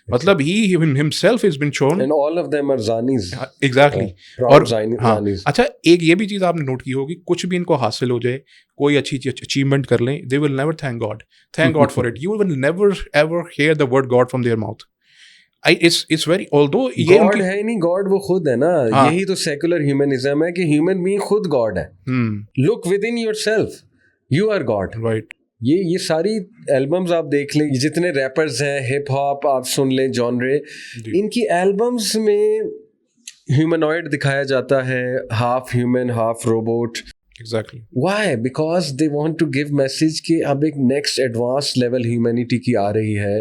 Speaker 2: मतलब he himself has been shown.
Speaker 1: And all of them are Zanis.
Speaker 2: Exactly.
Speaker 1: और Zanis.
Speaker 2: अच्छा, एक ये भी चीज़ आपने नोट की होगी, कुछ भी इनको हासिल हो जाए, कोई अच्छी अचीवमेंट कर लें, they will never thank God. Thank God for it. You will never ever hear the word God from their mouth. It's very, although ये
Speaker 1: गॉड
Speaker 2: उनकी,
Speaker 1: है नहीं, गॉड वो खुद है ना. यही तो सेकुलर ह्यूमनिज्म है कि ह्यूमन बीइंग खुद गॉड है. Look within yourself, you are God.
Speaker 2: Right.
Speaker 1: ये सारी एल्बम्स आप देख लें, जितने रैपर्स हैं, हिप हॉप आप सुन लें, जॉनरे, इनकी एल्बम्स में ह्यूमनॉइड दिखाया जाता है, half human half robot.
Speaker 2: Exactly.
Speaker 1: Why? Because they want to give message कि अब एक next advanced level humanity की आ रही है,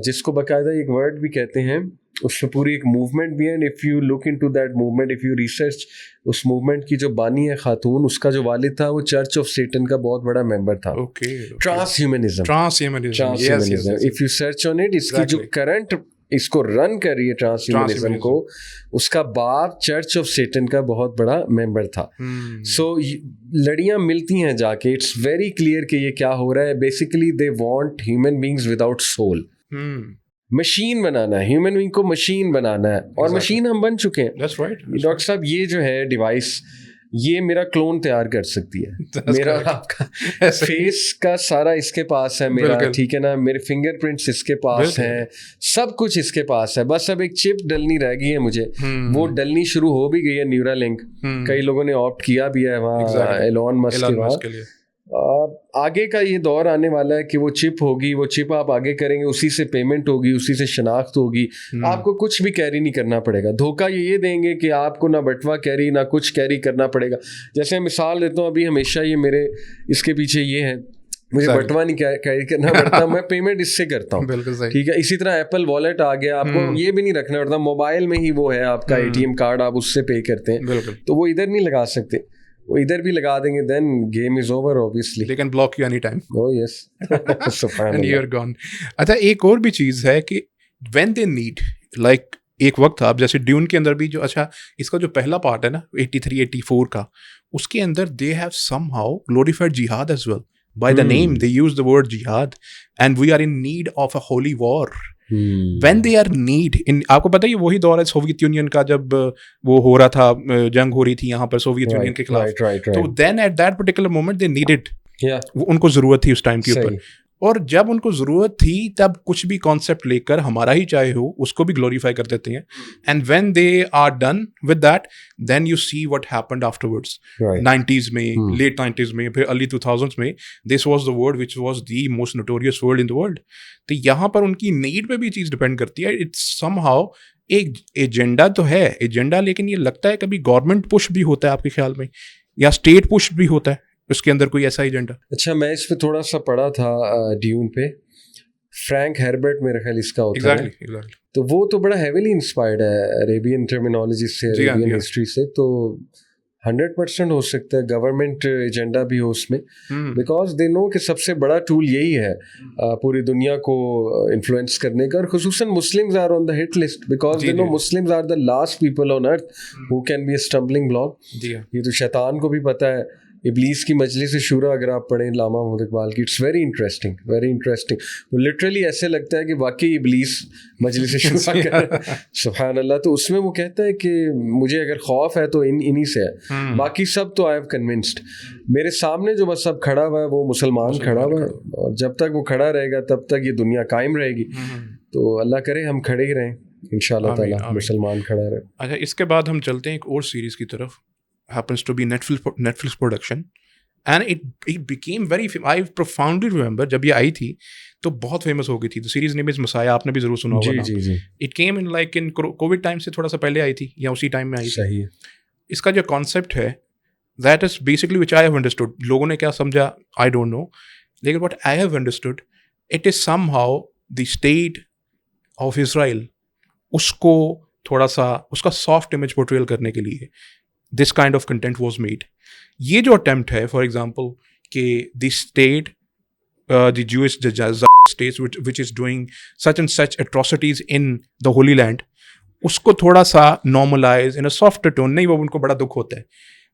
Speaker 1: जिसको बाकायदा एक word भी कहते हैं, उसमें पूरी एक movement भी है. And if you look into that movement, if you research उस movement की जो बानी है खातून, उसका जो वालिद था वो चर्च ऑफ सेटन का बहुत बड़ा मेंबर था.
Speaker 2: Okay.
Speaker 1: Transhumanism.
Speaker 2: Yes.
Speaker 1: If you search on it, इसकी जो current इसको रन कर रही है ट्रांसह्यूमनिज्म को, उसका बाप चर्च ऑफ सेटन का बहुत बड़ा मेंबर था. सो लड़ियां मिलती हैं जाके. इट्स वेरी क्लियर कि ये क्या हो रहा है. Basically they want human beings without soul. Machine बनाना है, ह्यूमन बीइंग को मशीन बनाना है, और मशीन हम बन चुके हैं. डॉक्टर साहब, ये जो है डिवाइस, ये मेरा क्लोन तैयार कर सकती है. मेरा आपका फेस का सारा इसके पास है मेरा, ठीक है ना. मेरे फिंगरप्रिंट्स इसके पास हैं, सब कुछ इसके पास है. बस अब एक चिप डलनी रह गई है मुझे. वो डलनी शुरू हो भी गई है, न्यूरालिंक. कई लोगों ने ऑप्ट किया भी है वहाँ, एलोन मस्क के लिए. आगे का ये दौर आने वाला है कि वो चिप होगी, वो चिप आप आगे करेंगे, उसी से पेमेंट होगी, उसी से शनाख्त होगी. आपको कुछ भी कैरी नहीं करना पड़ेगा. धोखा ये देंगे कि आपको ना बटवा कैरी ना कुछ कैरी करना पड़ेगा. जैसे मिसाल देता हूँ, अभी हमेशा ये मेरे इसके पीछे ये है, मुझे बटवा नहीं कैरी करना पड़ता, मैं पेमेंट इससे करता हूँ. ठीक है. इसी तरह एप्पल वॉलेट आ गया, आपको ये भी नहीं रखना पड़ता, मोबाइल में ही वो है आपका एटीएम कार्ड, आप उससे पे करते हैं. तो वो इधर नहीं लगा सकते, वो इधर भी लगा देंगे, then game is over obviously.
Speaker 2: They can block you any time.
Speaker 1: Oh yes,
Speaker 2: and you are gone. अच्छा, एक और भी चीज़ है कि व्हेन दे नीड, लाइक एक वक्त था, अब जैसे ड्यून के अंदर भी जो, अच्छा इसका जो पहला पार्ट है ना 83-84 का, उसके अंदर दे हैव समहाउ ग्लोरिफाइड जिहाद as well. By the name, they use the word jihad, and we are in need of a holy war. When they are need in, आपको पता है ये वही दौर है सोवियत यूनियन का, जब वो हो रहा था, जंग हो रही थी यहाँ पर सोवियत यूनियन के खिलाफ. तो then at that particular moment they needed, उनको जरूरत थी उस टाइम के ऊपर. और जब उनको ज़रूरत थी तब कुछ भी कॉन्सेप्ट लेकर, हमारा ही चाहे हो, उसको भी ग्लोरीफाई कर देते हैं. And when they are done with that, then you see what happened afterwards. 90s में, लेट 90s में, फिर अर्ली 2000s में, this was the word which was the most notorious word in the world. तो यहाँ पर उनकी need पे भी चीज़ डिपेंड करती है. इट्स समहाउ एक एजेंडा तो है एजेंडा, लेकिन ये लगता है कभी गवर्नमेंट पुश भी होता है आपके ख्याल में, या स्टेट पुश भी होता है उसके अंदर कोई ऐसा एजेंडा? अच्छा, मैं इस पे थोड़ा सा पढ़ा था ड्यून पे, फ्रैंक हेर्बर्ट मेरे ख्याल इसका होता है. exactly. तो वो तो बड़ा हेवीली इंस्पायर्ड है अरेबियन टर्मिनोलॉजी से, अरेबियन हिस्ट्री से. तो 100% हो सकता है गवर्नमेंट एजेंडा भी हो उसमें, बिकॉज दे नो कि सबसे बड़ा टूल यही है पूरी दुनिया को इन्फ्लुएंस करने का. और खुसूसन Muslims are on the hit list, because they know Muslims are the last people on earth who can be a stumbling block. ये तो शैतान को भी पता है.
Speaker 1: इब्लीस की मजलिस शुरा अगर आप पढ़ें लामा महमूद इकबाल की, it's very interesting, very interesting. वो लिटरली ऐसे लगता है कि वाकई इब्लीस मजलिस शुरा कर सुभान अल्लाह। तो उसमें वो कहता है कि मुझे अगर खौफ है तो इन्हीं से है, बाकी सब तो आई एम कन्विंस्ड। मेरे सामने जो बस अब खड़ा हुआ है वो मुसलमान खड़ा हुआ है, और जब तक वो खड़ा रहेगा तब तक ये दुनिया कायम रहेगी। तो अल्लाह करे हम खड़े ही रहें इंशाल्लाह ताला, मुसलमान खड़ा रहे।
Speaker 2: अच्छा, इसके बाद हम चलते हैं एक और सीरीज की तरफ, happens to be Netflix production, and it became very I profoundly remember जब ये आई थी तो बहुत फेमस हो गई थी। The series name is Messiah, आपने भी जरूर सुना होगा ना।
Speaker 1: जी जी।
Speaker 2: It came in like in Covid time से थोड़ा सा पहले आई थी या उसी टाइम में आई
Speaker 1: सही है।
Speaker 2: इसका जो कॉन्सेप्ट है that is basically which I have understood, लोगों ने क्या समझा आई डोंट नो, लेकिन what I have understood it is somehow the state of Israel उसको थोड़ा सा उसका सॉफ्ट इमेज पोर्ट्रेल करने के लिए this kind of content was made. ये जो अटेम्प्ट है फॉर एग्जांपल कि the state the Jewish states which is doing such and such atrocities in the Holy Land, उसको थोड़ा सा normalise in a soft tone. नहीं, वो उनको बड़ा दुख होता है,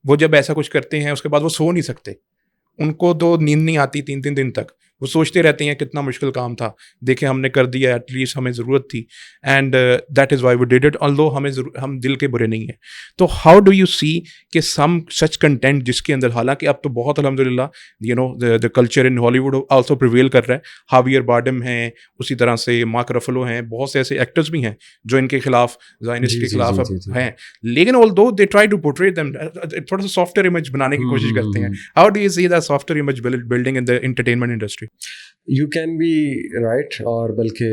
Speaker 2: वो जब ऐसा कुछ करते हैं उसके बाद वो सो नहीं सकते, उनको तो नींद नहीं आती 3-3 दिन तक, वो सोचते रहते हैं कितना मुश्किल काम था, देखें हमने कर दिया, एटलीस्ट हमें ज़रूरत थी, and that is why we did it, although हम दिल के बुरे नहीं हैं। तो हाउ डू यू सी कि सम सच कंटेंट जिसके अंदर, हालांकि अब तो बहुत अल्हम्दुलिल्लाह you know the culture in Hollywood also prevail कर रहा है, हावियर बार्डम हैं, उसी तरह से मार्क रफलो हैं, बहुत से ऐसे एक्टर्स भी हैं जो इनके खिलाफ ज़ायनिस्ट के खिलाफ हैं, लेकिन although they try to portray them थोड़ा सा सॉफ्टवेयर इमेज बनाने की कोशिश करते हैं। How do you see that software image building in the entertainment industry?
Speaker 1: You can be right, और बल्कि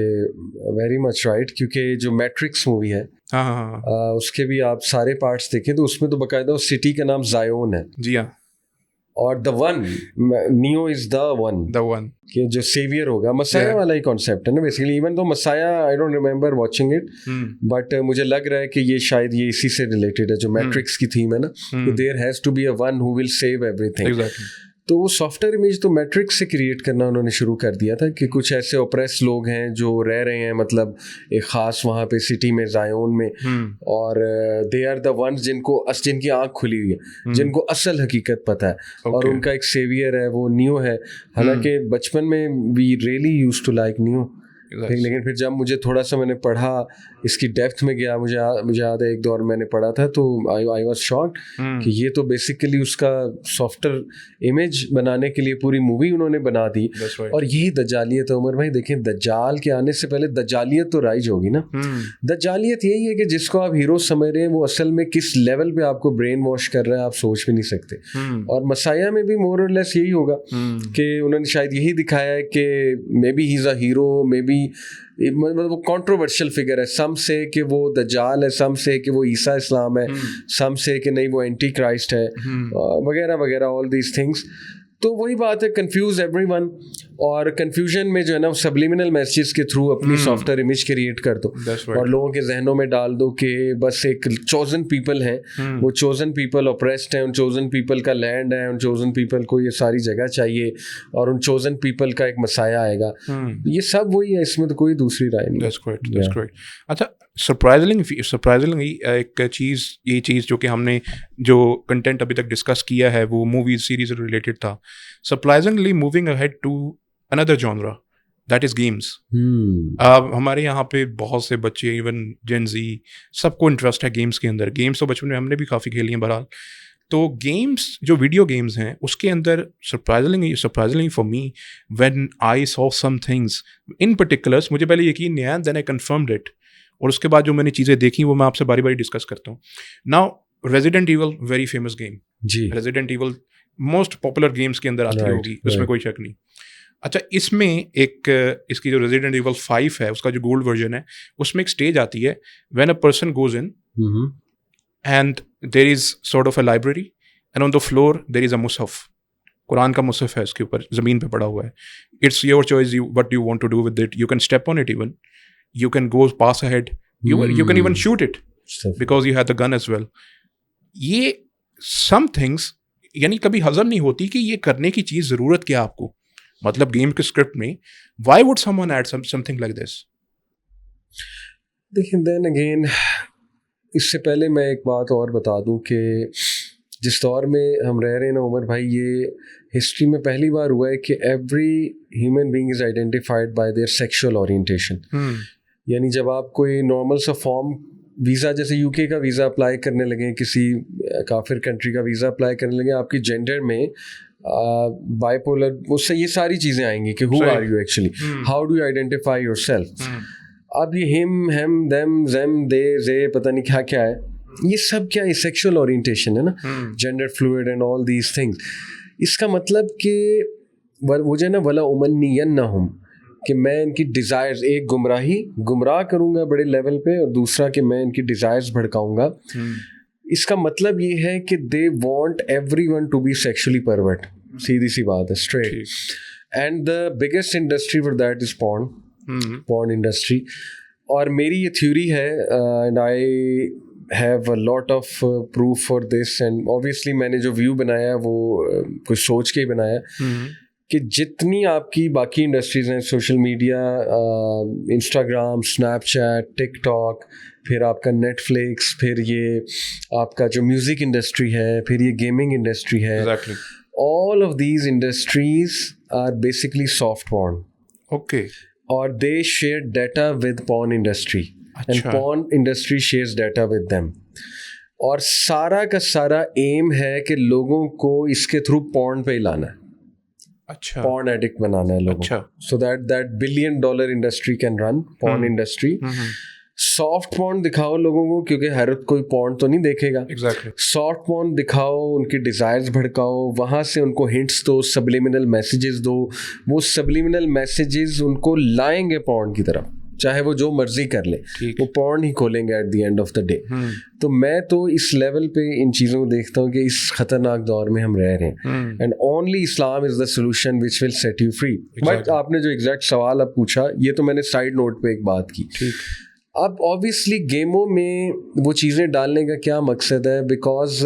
Speaker 1: वेरी मच राइट, क्योंकि जो मैट्रिक्स मूवी है उसके भी आप सारे पार्ट्स देखें तो उसमें तो बाकायदा उस सिटी का नाम जायोन है।
Speaker 2: जी हाँ।
Speaker 1: और the one, neo is the one कि जो सेवियर होगा, मसाया वाला ही कॉन्सेप्ट है ना बेसिकली। इवन तो मसाया I don't remember watching it, but मुझे लग रहा है कि ये शायद ये इसी से रिलेटेड है, जो मैट्रिक्स की थीम है ना, कि there has to be a one who will save everything. तो वो सॉफ्टवेयर इमेज तो मैट्रिक्स से क्रिएट करना उन्होंने शुरू कर दिया था कि कुछ ऐसे ओप्रेस लोग हैं जो रह रहे हैं मतलब एक ख़ास वहाँ पे सिटी में जायोन में, और दे आर द वंस जिनकी आँख खुली हुई है, जिनको असल हकीकत पता है, और उनका एक सेवियर है वो नियो है। हालांकि बचपन में we really used to like Neo, लेकिन फिर जब मुझे थोड़ा सा मैंने पढ़ा, इसकी डेप्थ में गया, मुझे याद है एक दौर मैंने पढ़ा था तो आई वाज शॉक्ड कि ये तो बेसिकली उसका सॉफ्टवेयर इमेज बनाने के लिए पूरी मूवी उन्होंने बना दी। और यही दज्जालियत है उमर भाई। देखें, दज्जाल के आने से पहले दज्जालियत तो राइज होगी ना। दज्जालियत यही है कि जिसको आप हीरो समझ रहे हैं वो असल में किस लेवल पे आपको ब्रेन वॉश कर रहा है आप सोच भी नहीं सकते। और मसाया में भी मोर और लेस यही होगा कि उन्होंने शायद यही दिखाया है कि may be he is a hero, may be मतलब वो कंट्रोवर्शियल फिगर है। सम से कि वो दज्जाल है, सम से कि वो ईसा इस्लाम है, सम से कि नहीं वो एंटी क्राइस्ट है, वगैरह वगैरह, ऑल दीज थिंग्स। तो वही बात है, कंफ्यूज एवरीवन, और कंफ्यूजन में जो है ना सब्लिमिनल मैसेज के थ्रू अपनी सॉफ्टवेयर इमेज क्रिएट कर दो और लोगों के जहनों में डाल दो कि बस एक चोजन पीपल हैं, वो चोजन पीपल ऑप्रेस्ड हैं, उन चोजन पीपल का लैंड है, उन चोजन पीपल को ये सारी जगह चाहिए, और उन चोजन पीपल का एक मसाया आएगा। ये सब वही है, इसमें तो कोई दूसरी राय नहीं।
Speaker 2: That's great. अच्छा, सरप्राइजिंगली एक चीज़, ये चीज़ जो कि हमने जो कंटेंट अभी तक डिस्कस किया है वो मूवीज सीरीज रिलेटेड था, surprisingly moving ahead to another genre that is games. अब हमारे यहाँ पे बहुत से बच्चे, इवन जेन जी, सबको इंटरेस्ट है गेम्स के अंदर। गेम्स तो बचपन में हमने भी काफ़ी खेली हैं बहरहाल। तो गेम्स जो वीडियो गेम्स हैं उसके अंदर surprisingly for me when I saw some things in particulars, मुझे पहले यकीन नहीं आया, देन आई कंफर्म्ड इट, और उसके बाद जो मैंने चीज़ें देखी वो मैं आपसे बारी बारी डिस्कस करता हूँ। Now Resident Evil, very famous game ji, Resident Evil most popular games के अंदर आती होगी, उसमें कोई शक नहीं। अच्छा, इसमें एक इसकी जो रेजिडेंट ईवल 5 है उसका जो गोल्ड वर्जन है, उसमें एक स्टेज आती है when a person goes in and there is sort of a library and on the floor there is a मुसहफ, कुरान का मुसहफ है उसके ऊपर ज़मीन पे पड़ा हुआ है। It's your choice what you want to do with it, you can step on it, even you can go pass ahead, you can even shoot it because you had the gun as well. ये some things यानी कभी हजम नहीं होती कि ये करने की चीज़ ज़रूरत क्या आपको, मतलब गेम के स्क्रिप्ट में why would someone add something like this?
Speaker 1: देखिए, then again इससे पहले मैं एक बात और बता दूं कि जिस दौर में हम रह रहे हैं ना उमर भाई, ये हिस्ट्री में पहली बार हुआ है कि every human being is identified by their sexual orientation. यानी जब आप कोई नॉर्मल सा फॉर्म वीज़ा, जैसे यूके का वीज़ा अप्लाई करने लगे, किसी काफिर कंट्री का वीज़ा अप्लाई करने लगे, आपकी जेंडर में बाइपोलर, उससे ये सारी चीज़ें आएंगी कि who are you actually, how do you identify yourself. अब ये him, hem, them, zem, they, ze, पता नहीं क्या क्या है, ये सब क्या है? सेक्सुअल ओरिएंटेशन है ना, gender fluid and all these things. इसका मतलब कि वो जो है ना, वला उमन्नियन्नहुम, कि मैं इनकी डिज़ायर्स, एक गुमराह करूँगा बड़े लेवल पे, और दूसरा कि मैं इनकी डिज़ायर्स भड़काऊँगा। इसका मतलब ये है कि they want everyone to be sexually pervert, सीधी सी बात है, straight. And the biggest industry for that is porn industry. और मेरी ये थ्योरी है, and I have a lot of proof for this, and obviously मैंने जो व्यू बनाया है वो कुछ सोच के ही बनाया, कि जितनी आपकी बाकी इंडस्ट्रीज हैं, social media, Instagram, Snapchat, TikTok, फिर आपका नेटफ्लिक्स, फिर ये आपका जो म्यूज़िक इंडस्ट्री है, फिर ये गेमिंग इंडस्ट्री है, all of these industries are basically soft porn.
Speaker 2: Okay.
Speaker 1: और they share data with porn industry, and porn industry shares data with them. और सारा का सारा एम है कि लोगों को इसके थ्रू पॉर्न पे ही लाना है,
Speaker 2: अच्छा,
Speaker 1: पॉर्न एडिक्ट बनाना है लोगों को, so that $1 billion industry can run, porn industry. Soft porn दिखाओ लोगों को, क्योंकि हर कोई पॉर्न तो नहीं देखेगा। सॉफ्ट पॉर्न दिखाओ, उनकी डिज़ायर्स भड़काओ, वहाँ से उनको हिंट्स दो, सबलिमिनल मैसेजेस दो, वो सबलिमिनल मैसेजेस उनको लाएंगे पॉर्न की तरफ, चाहे वो जो मर्जी कर ले, वो पॉर्न ही खोलेंगे eight the end of the day. तो मैं तो इस लेवल पे इन चीज़ों को देखता हूँ कि इस खतरनाक दौर में हम रह रहे हैं, and only Islam is the solution which will set you free. But आपने जो एग्जैक्ट सवाल अब पूछा, ये तो मैंने साइड नोट पे एक बात की। अब ऑब्वियसली गेमों में वो चीज़ें डालने का क्या मकसद है, because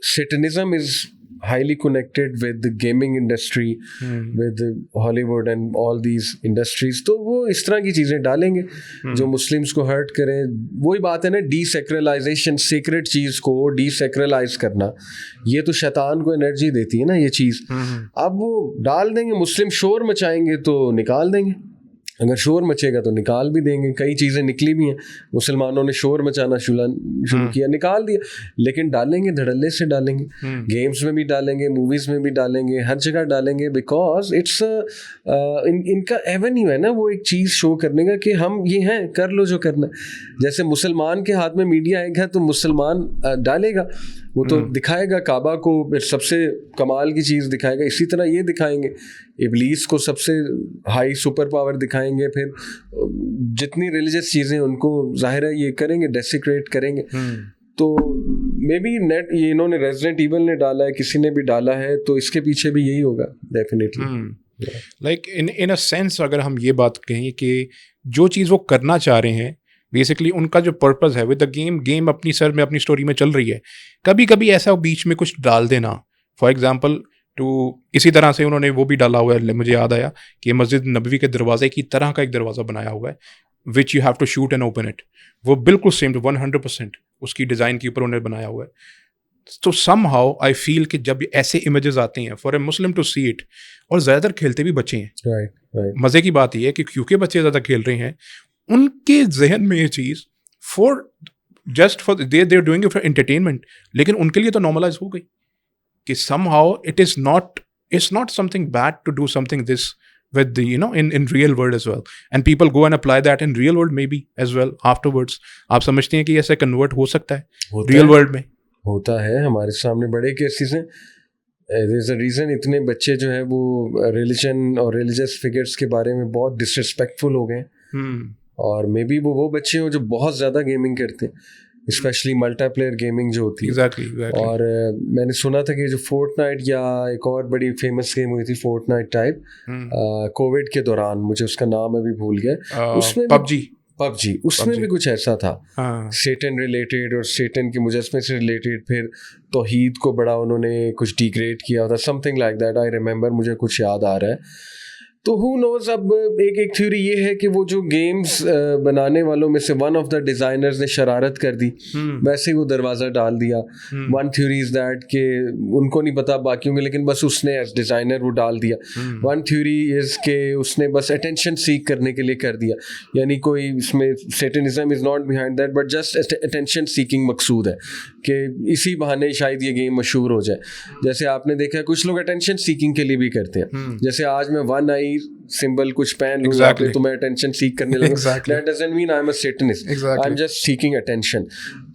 Speaker 1: Satanism is highly connected with the gaming industry, with Hollywood and all these industries. तो वो इस तरह की चीज़ें डालेंगे जो मुस्लिम्स को हर्ट करें। वही बात है ना, डीसेक्रेलाइजेशन, सीक्रेट चीज़ को डीसेक्रेलाइज करना, ये तो शैतान को एनर्जी देती है ना ये चीज़। अब वो डाल देंगे, मुस्लिम शोर मचाएंगे तो निकाल देंगे, अगर शोर मचेगा तो निकाल भी देंगे। कई चीज़ें निकली भी हैं, मुसलमानों ने शोर मचाना शुरू किया, निकाल दिया, लेकिन डालेंगे, धड़ल्ले से डालेंगे, गेम्स में भी डालेंगे, मूवीज़ में भी डालेंगे, हर जगह डालेंगे, बिकॉज इट्स इनका एवेन्यू है ना वो एक चीज़ शो करने का कि हम ये हैं, कर लो जो करना। जैसे मुसलमान के हाथ में मीडिया आएगा तो मुसलमान डालेगा, वो तो दिखाएगा काबा को, सबसे कमाल की चीज़ दिखाएगा। इसी तरह ये दिखाएंगे, इब्लीस को सबसे हाई सुपर पावर दिखाएंगे, फिर जितनी रिलीजियस चीज़ें उनको जाहिर है ये करेंगे, डेसिक्रेट करेंगे। तो मे बी नेट, ये इन्होंने रेजिडेंट ईवल ने डाला है, किसी ने भी डाला है, तो इसके पीछे भी यही होगा definitely.
Speaker 2: Like in a sense अगर हम ये बात कहें कि जो चीज़ वो करना चाह रहे हैं, बेसिकली उनका जो पर्पस है विद द गेम अपनी सर में, अपनी स्टोरी में चल रही है, कभी कभी ऐसा बीच में कुछ डाल देना, फॉर एग्जांपल टू, इसी तरह से उन्होंने वो भी डाला हुआ है, मुझे याद आया कि मस्जिद नबवी के दरवाजे की तरह का एक दरवाज़ा बनाया हुआ है, which you have to shoot and open it, वो बिल्कुल सेम 100% उसकी डिज़ाइन के ऊपर उन्होंने बनाया हुआ है। तो सम हाउ आई फील कि जब ऐसे इमेजेस आते हैं for a Muslim to see it, और ज़्यादातर खेलते भी बच्चे हैं, मज़े की बात यह है कि क्योंकि बच्चे ज़्यादा खेल रहे हैं, उनके जहन में ये चीज़ for they're doing it for entertainment, लेकिन उनके लिए तो नॉर्मलाइज हो गई कि somehow it's not something bad to do something this with the in real world as well, and people go and apply that in real world maybe as well afterwards. आप समझते हैं कि ऐसे कन्वर्ट हो सकता है रियल वर्ल्ड में?
Speaker 1: होता है, हमारे सामने बड़े केसेस हैं। देयर इज अ रीज़न इतने बच्चे जो है वो रिलीजन और रिलीजियस फिगर्स के बारे में बहुत डिसरिस्पेक्टफुल हो गए, और मे बी वो बच्चे हो जो बहुत ज़्यादा गेमिंग करते हैं, स्पेशली मल्टीप्लेयर गेमिंग जो होती है।
Speaker 2: exactly.
Speaker 1: और मैंने सुना था कि जो फोर्टनाइट या एक और बड़ी फेमस गेम हुई थी फोर्टनाइट टाइप, कोविड के दौरान, मुझे उसका नाम अभी भूल गया, उसमें पबजी उसमें भी कुछ ऐसा था, सेटन रिलेटेड और सेटन के मुजस्मे से रिलेटेड, फिर तौहीद को बड़ा उन्होंने कुछ डिग्रेड किया था, something like that, I remember, मुझे कुछ याद आ रहा है। तो हु नोज। अब एक थ्योरी ये है कि वो जो गेम्स बनाने वालों में से वन ऑफ द डिजाइनर्स ने शरारत कर दी, वैसे ही वो दरवाज़ा डाल दिया। वन थ्योरी इज दैट कि उनको नहीं पता बाकियों के, लेकिन बस उसने एज डिज़ाइनर वो डाल दिया। वन थ्योरी इज़ के उसने बस अटेंशन सीक करने के लिए कर दिया, यानी कोई इसमें Satanism is not behind that but just attention seeking मकसूद है कि इसी बहाने शायद ये गेम मशहूर हो जाए। जैसे आपने देखा है कुछ लोग अटेंशन सीकिंग के लिए भी करते हैं, जैसे आज मैं वन आई सिंबल कुछ पहन लूँ तो मैं अटेंशन सीक करने लगूँ, that doesn't mean I am a Satanist, I am just seeking attention.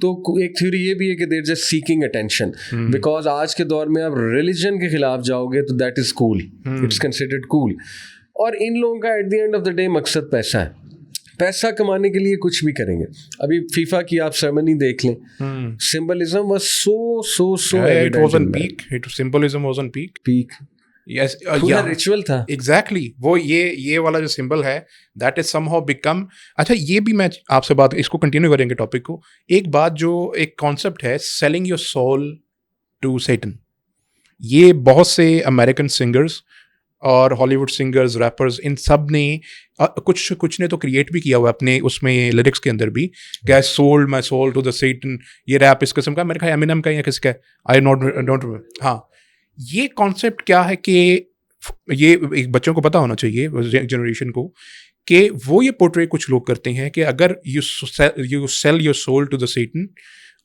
Speaker 1: तो एक थ्योरी ये भी है कि they're just seeking attention, because आज के दौर में आप रिलीजन के खिलाफ जाओगे तो that is cool, it's considered cool. और इन लोगों का eight the end of the day मकसद पैसा है, पैसा कमाने के लिए कुछ भी करेंगे। अभी फीफा की आप सेरेमनी देख लें, symbolism was so
Speaker 2: it was on peak, it symbolism was on peak. Yes,
Speaker 1: पूरा रिचुअल था।
Speaker 2: Exactly. वो ये वाला जो सिंबल है that is somehow become। अच्छा, ये भी मैं आपसे बात, इसको कंटिन्यू करेंगे टॉपिक को। एक बात जो एक कॉन्सेप्ट है, selling your soul to Satan, ये बहुत से अमेरिकन सिंगर्स और हॉलीवुड सिंगर्स, रैपर्स, इन सब ने कुछ ने तो क्रिएट भी किया हुआ अपने उसमें लिरिक्स के अंदर भी, क्या sold my soul to the Satan. ये रैप इस किस्म का, मेरे ख्याल एमिनेम का या किसका है, आई डोंट। हाँ, ये कॉन्सेप्ट क्या है कि ये एक बच्चों को पता होना चाहिए, जनरेशन को, कि वो ये पोर्ट्रे कुछ लोग करते हैं कि अगर you sell your soul to the Satan,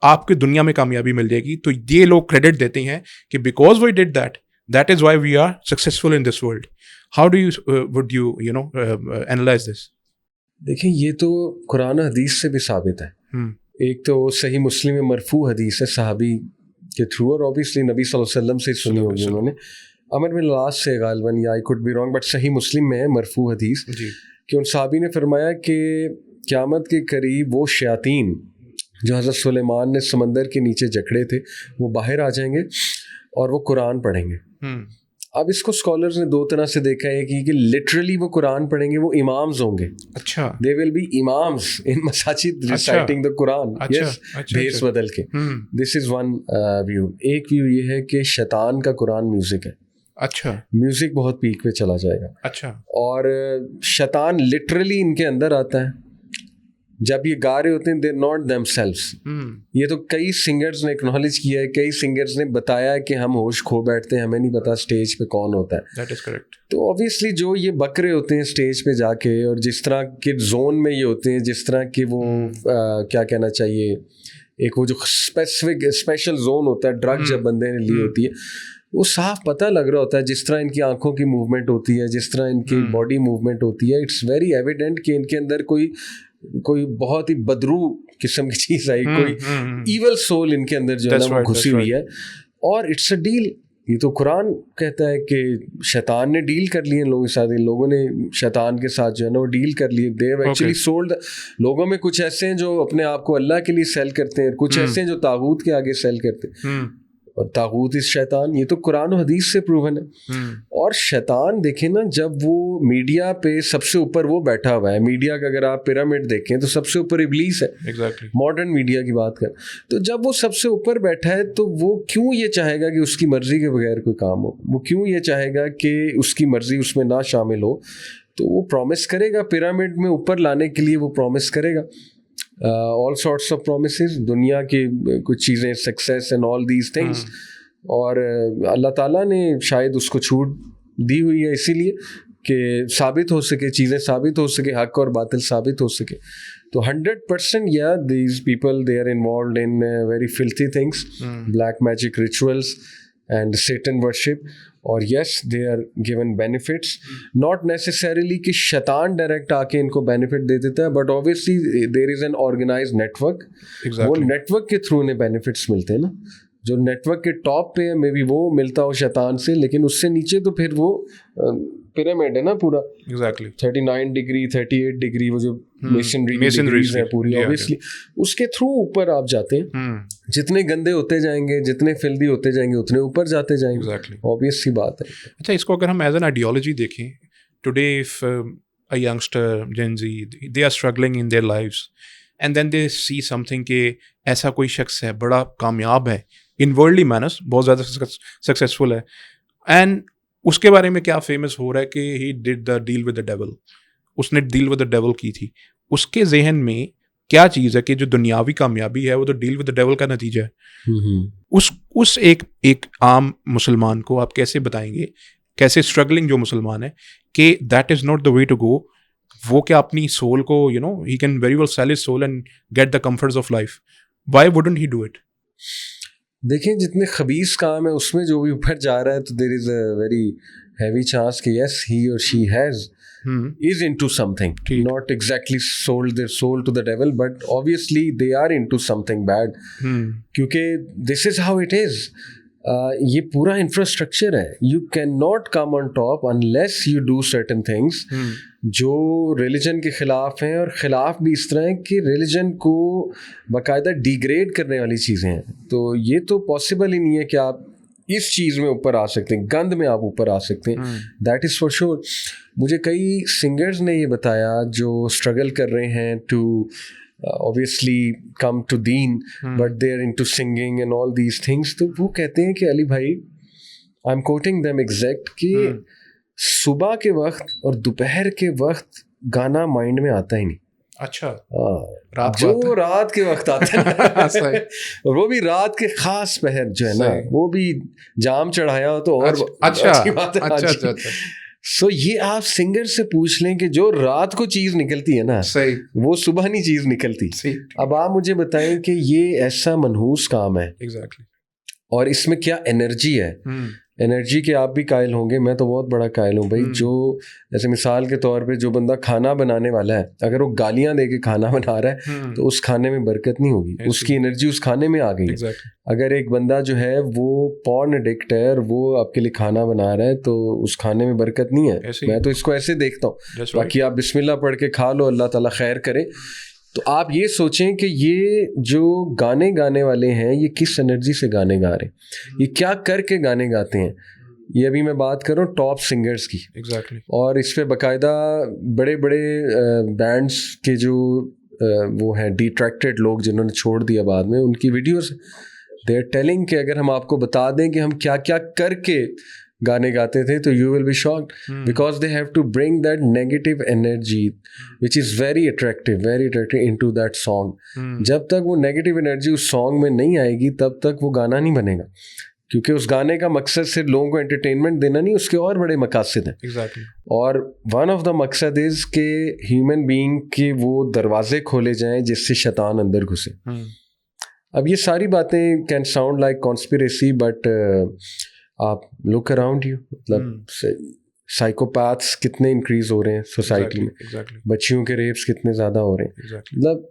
Speaker 2: आपकी दुनिया में कामयाबी मिल जाएगी। तो ये लोग क्रेडिट देते हैं कि because we did that is why we are successful in this world. How do would you analyse this?
Speaker 1: देखिए, ये तो कुरान हदीस से भी साबित है। एक तो सही मुस्लिम में मरफू हदीस है सहाबी के थ्रू, और ऑब्वियसली नबी सल्लल्लाहु अलैहि वसल्लम से सुनी होगी उन्होंने, अमर बिन लास से गालिबन, या I could be wrong, but सही मुस्लिम में है मरफू हदीस कि उन साहबी ने फरमाया कि क़यामत के करीब वो शयातीन जो हज़रत सुलेमान ने समंदर के नीचे जकड़े थे वो बाहर आ जाएंगे और वो कुरान पढ़ेंगे। अब इसको स्कॉलर्स ने दो तरह से देखा है कि लिटरली वो कुरान पढ़ेंगे, वो इमाम्स होंगे। अच्छा, they will be imams in Masajid reciting the Quran. Yes, भेस बदल के। This is one view. एक व्यू ये है कि शैतान का कुरान म्यूजिक है। अच्छा, म्यूजिक बहुत पीक पे चला जाएगा। अच्छा, और शैतान लिटरली इनके अंदर आता है जब ये गा रहे होते हैं, देर नॉट देमसेल्व्स। ये तो कई सिंगर्स ने एक्नॉलेज किया है, कई सिंगर्स ने बताया है कि हम होश खो बैठते हैं, हमें नहीं पता स्टेज पे कौन होता है। That is correct. तो ऑब्वियसली जो ये बकरे होते हैं स्टेज पे जाके, और जिस तरह के जोन में ये होते हैं, जिस तरह के वो क्या कहना चाहिए, एक वो जो स्पेसिफिक स्पेशल जोन होता है, ड्रग जब बंदे ने ली होती है, वो साफ पता लग रहा होता है। जिस तरह इनकी आंखों की मूवमेंट होती है, जिस तरह इनकी बॉडी मूवमेंट होती है, इट्स वेरी एविडेंट कि इनके अंदर कोई बहुत ही बदरू किस्म की चीज़ आई, कोई ईवल सोल इनके अंदर जो है ना वो घुसी हुई है। और इट्स अ डील। ये तो कुरान कहता है कि शैतान ने डील कर लिए इन लोगों के साथ, इन लोगों ने शैतान के साथ जो है ना वो डील कर लिए। They have actually sold. लोगों में कुछ ऐसे हैं जो अपने आप को अल्लाह के लिए सेल करते हैं, कुछ ऐसे हैं जो तागूत के आगे सेल करते हैं, और तागूत इस शैतान। ये तो कुरान और हदीस से प्रूवन है। और शैतान देखें ना, जब वो मीडिया पे सबसे ऊपर वो बैठा हुआ है, मीडिया का अगर आप पिरामिड देखें तो सबसे ऊपर इब्लीस है। एग्जैक्टली। मॉडर्न मीडिया की बात कर, तो जब वो सबसे ऊपर बैठा है तो वो क्यों ये चाहेगा कि उसकी मर्जी के बगैर कोई काम हो? वो क्यों ये चाहेगा कि उसकी मर्जी उसमें ना शामिल हो? तो वो प्रॉमिस करेगा, पिरामिड में ऊपर लाने के लिए वो प्रॉमिस करेगा ऑल सॉर्ट्स ऑफ प्रोमिसेस, दुनिया की कुछ चीज़ें, success and all these things. और अल्लाह ताला ने शायद उसको छूट दी हुई है इसीलिए कि साबित हो सके, चीज़ें साबित हो सके, हक और बातिल साबित हो सके। तो 100% या these people they are involve in very filthy things, black magic rituals and Satan worship. और yes, they are given benefits, not necessarily कि शैतान डायरेक्ट आके इनको बेनिफिट दे देता है, but obviously there is an organized network. वो network के थ्रू उन्हें बेनिफिट्स मिलते हैं ना। जो नेटवर्क के टॉप पे है, मे बी वो मिलता हो शैतान से, लेकिन उससे नीचे तो फिर वो पिरामिड है ना पूरा। एग्जैक्टली। 39 डिग्री 38 डिग्री वो जो मेसनरी है पूरी, ऑब्वियसली उसके थ्रू ऊपर आप जाते हैं। जितने गंदे होते जाएंगे, जितने फिल्दी होते जाएंगे, उतने ऊपर जाते जाएंगे। एग्जैक्टली, ऑब्वियस सी बात है।
Speaker 2: अच्छा, इसको अगर हम एज एन आइडियोलॉजी देखें, today if a youngster, Gen Z, they are struggling in their lives and then they see something कि ऐसा कोई शख्स है, बड़ा कामयाब है इन वर्ल्डली मैनर्स, बहुत ज़्यादा सक्सेसफुल है, एंड उसके बारे में क्या फेमस हो रहा है कि he did the deal with the devil, उसने डील विद द डेविल की थी। उसके जहन में क्या चीज़ है कि जो दुनियावी कामयाबी है वो तो डील विद द डेविल का नतीजा है। उस एक आम मुसलमान को आप कैसे बताएंगे, कैसे स्ट्रगलिंग जो मुसलमान है, कि that is not the way to go. वो क्या अपनी सोल को ही can very well sell his soul and get the comforts of life, why wouldn't he do it?
Speaker 1: देखिए, जितने खबीस काम है उसमें जो भी ऊपर जा रहा है, तो there is a very heavy chance कि यस ही और she has is into something, not exactly sold their soul to the devil, but obviously they are into something bad, क्योंकि this is how it is. ये पूरा infrastructure है, you cannot come on top unless you do certain things जो religion के खिलाफ हैं, और ख़िलाफ़ भी इस तरह है कि रिलीजन को बाकायदा डिग्रेड करने वाली चीज़ें हैं। तो ये तो पॉसिबल ही नहीं है कि आप इस चीज़ में ऊपर आ सकते हैं, गंद में आप ऊपर आ सकते हैं, दैट इज़ फॉर श्योर। मुझे कई सिंगर्स ने ये बताया जो स्ट्रगल कर रहे हैं to obviously come to deen, but they are into singing and all these things, तो वो कहते हैं कि अली भाई, I'm quoting them exact, कि सुबह के वक्त और दोपहर के वक्त गाना माइंड में आता ही नहीं।
Speaker 2: अच्छा,
Speaker 1: रात के वक्त आता है और वो भी रात के खास पहर जो है ना, वो भी जाम चढ़ाया हो तो और अच्छी बात है। अच्छा। सो ये आप सिंगर से पूछ लें कि जो रात को चीज निकलती है ना,
Speaker 2: सही,
Speaker 1: वो सुबह नहीं चीज निकलती। अब आप मुझे बताएं कि ये ऐसा मनहूस काम है,
Speaker 2: एग्जैक्टली,
Speaker 1: और इसमें क्या एनर्जी है। एनर्जी के आप भी कायल होंगे, मैं तो बहुत बड़ा कायल हूँ भाई। जो जैसे मिसाल के तौर पे जो बंदा खाना बनाने वाला है, अगर वो गालियाँ दे के खाना बना रहा है तो उस खाने में बरकत नहीं होगी, उसकी एनर्जी उस खाने में आ गई है। अगर एक बंदा जो है वो पॉर्न एडिक्ट है और वो आपके लिए खाना बना रहा है तो उस खाने में बरकत नहीं है। मैं तो इसको ऐसे देखता हूँ। बाकी आप बिस्मिल्लाह पढ़ के खा लो, अल्लाह ताला खैर करे। तो आप ये सोचें कि ये जो गाने गाने वाले हैं ये किस एनर्जी से गाने गा रहे हैं, ये क्या करके गाने गाते हैं। ये अभी मैं बात कर रहा हूँ टॉप सिंगर्स की,
Speaker 2: एग्जैक्टली,
Speaker 1: और इस पे बाकायदा बड़े बड़े बैंड्स के जो वो हैं डिट्रैक्टेड लोग जिन्होंने छोड़ दिया बाद में, उनकी वीडियोस दे आर टेलिंग कि अगर हम आपको बता दें कि हम क्या क्या करके गाने गाते थे तो you will be shocked, because they have to bring that negative energy which is very attractive into that song. जब तक वो नेगेटिव एनर्जी उस सॉन्ग में नहीं आएगी तब तक वो गाना नहीं बनेगा, क्योंकि उस गाने का मकसद सिर्फ लोगों को एंटरटेनमेंट देना नहीं, उसके और बड़े मकासद हैं।
Speaker 2: exactly.
Speaker 1: और वन ऑफ द मकसद इज़ के ह्यूमन बीइंग के वो दरवाजे खोले जाएं जिससे शैतान अंदर घुसे। अब ये सारी बातें can sound like conspiracy, but आप लुक अराउंड यू, मतलब साइकोपैथ्स कितने इंक्रीज हो रहे हैं सोसाइटी में, बच्चियों के रेप्स कितने ज़्यादा हो रहे हैं। मतलब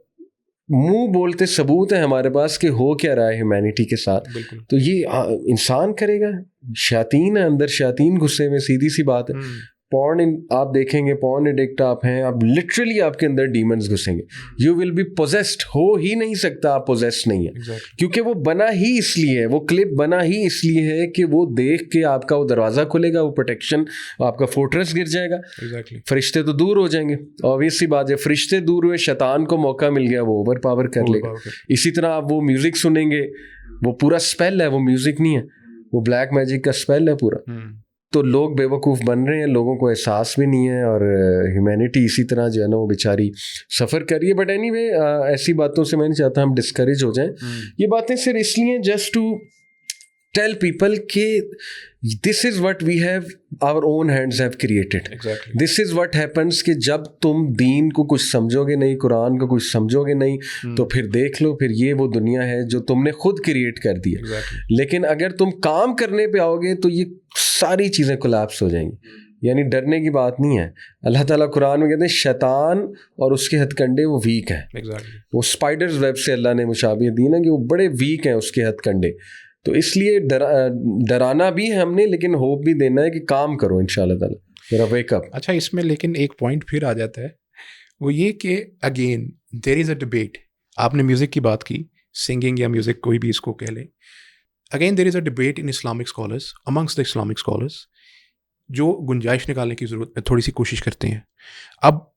Speaker 1: मुंह बोलते सबूत है हमारे पास कि हो क्या रहा है ह्यूमैनिटी के साथ। तो ये इंसान करेगा, शैतान है अंदर, शैतान गुस्से में, सीधी सी बात है। पॉर्न आप देखेंगे, पॉर्न एडिक्ट आप हैं, आप लिटरली आपके अंदर डीमंस घुसेंगे, यू विल बी पोजेस्ड। हो ही नहीं सकता आप पोजेस्ड नहीं है, क्योंकि वो बना ही इसलिए है, वो क्लिप बना ही इसलिए है कि वो देख के आपका वो दरवाज़ा खुलेगा, वो प्रोटेक्शन, आपका फोर्ट्रेस गिर जाएगा। फरिश्ते तो दूर हो जाएंगे, ऑब्वियस सी बात है। फरिश्ते दूर हुए, शैतान को मौका मिल गया, वो ओवर पावर कर लेगा। इसी तरह आप वो म्यूज़िक सुनेंगे, वो पूरा स्पेल है, वो म्यूज़िक नहीं है, वो ब्लैक मैजिक का स्पेल है पूरा। तो लोग बेवकूफ़ बन रहे हैं, लोगों को एहसास भी नहीं है, और ह्यूमैनिटी इसी तरह जो है ना वो बेचारी सफ़र कर रही है। बट एनीवे, ऐसी बातों से मैं नहीं चाहता हम डिस्करेज हो जाएं। ये बातें सिर्फ इसलिए जस्ट टू टेल पीपल कि this is what we have our own hands have created. This is what happens कि जब तुम दीन को कुछ समझोगे नहीं, कुरान को कुछ समझोगे नहीं, तो फिर देख लो, फिर ये वो दुनिया है जो तुमने खुद क्रिएट कर दी है। लेकिन अगर तुम काम करने पे आओगे तो ये सारी चीज़ें कोलैप्स हो जाएंगी। यानी डरने की बात नहीं है। अल्लाह ताला कुरान में कहते हैं शैतान और उसके हथकंडे वो वीक हैं। वो स्पाइडर्स वेब से अल्लाह ने मुशाबिहत दी ना कि वो बड़े वीक हैं उसके हथकंडे। तो इसलिए डराना भी है हमने, लेकिन होप भी देना है कि काम करो इंशाल्लाह ताला, मेरा वेकअप।
Speaker 2: अच्छा, इसमें लेकिन एक पॉइंट फिर आ जाता है, वो ये कि again there is a debate. आपने म्यूज़िक की बात की, सिंगिंग या म्यूज़िक कोई भी इसको कह ले। Again there is a debate in Islamic scholars, amongst the Islamic scholars, जो गुंजाइश निकालने की ज़रूरत थोड़ी सी कोशिश करते हैं। अब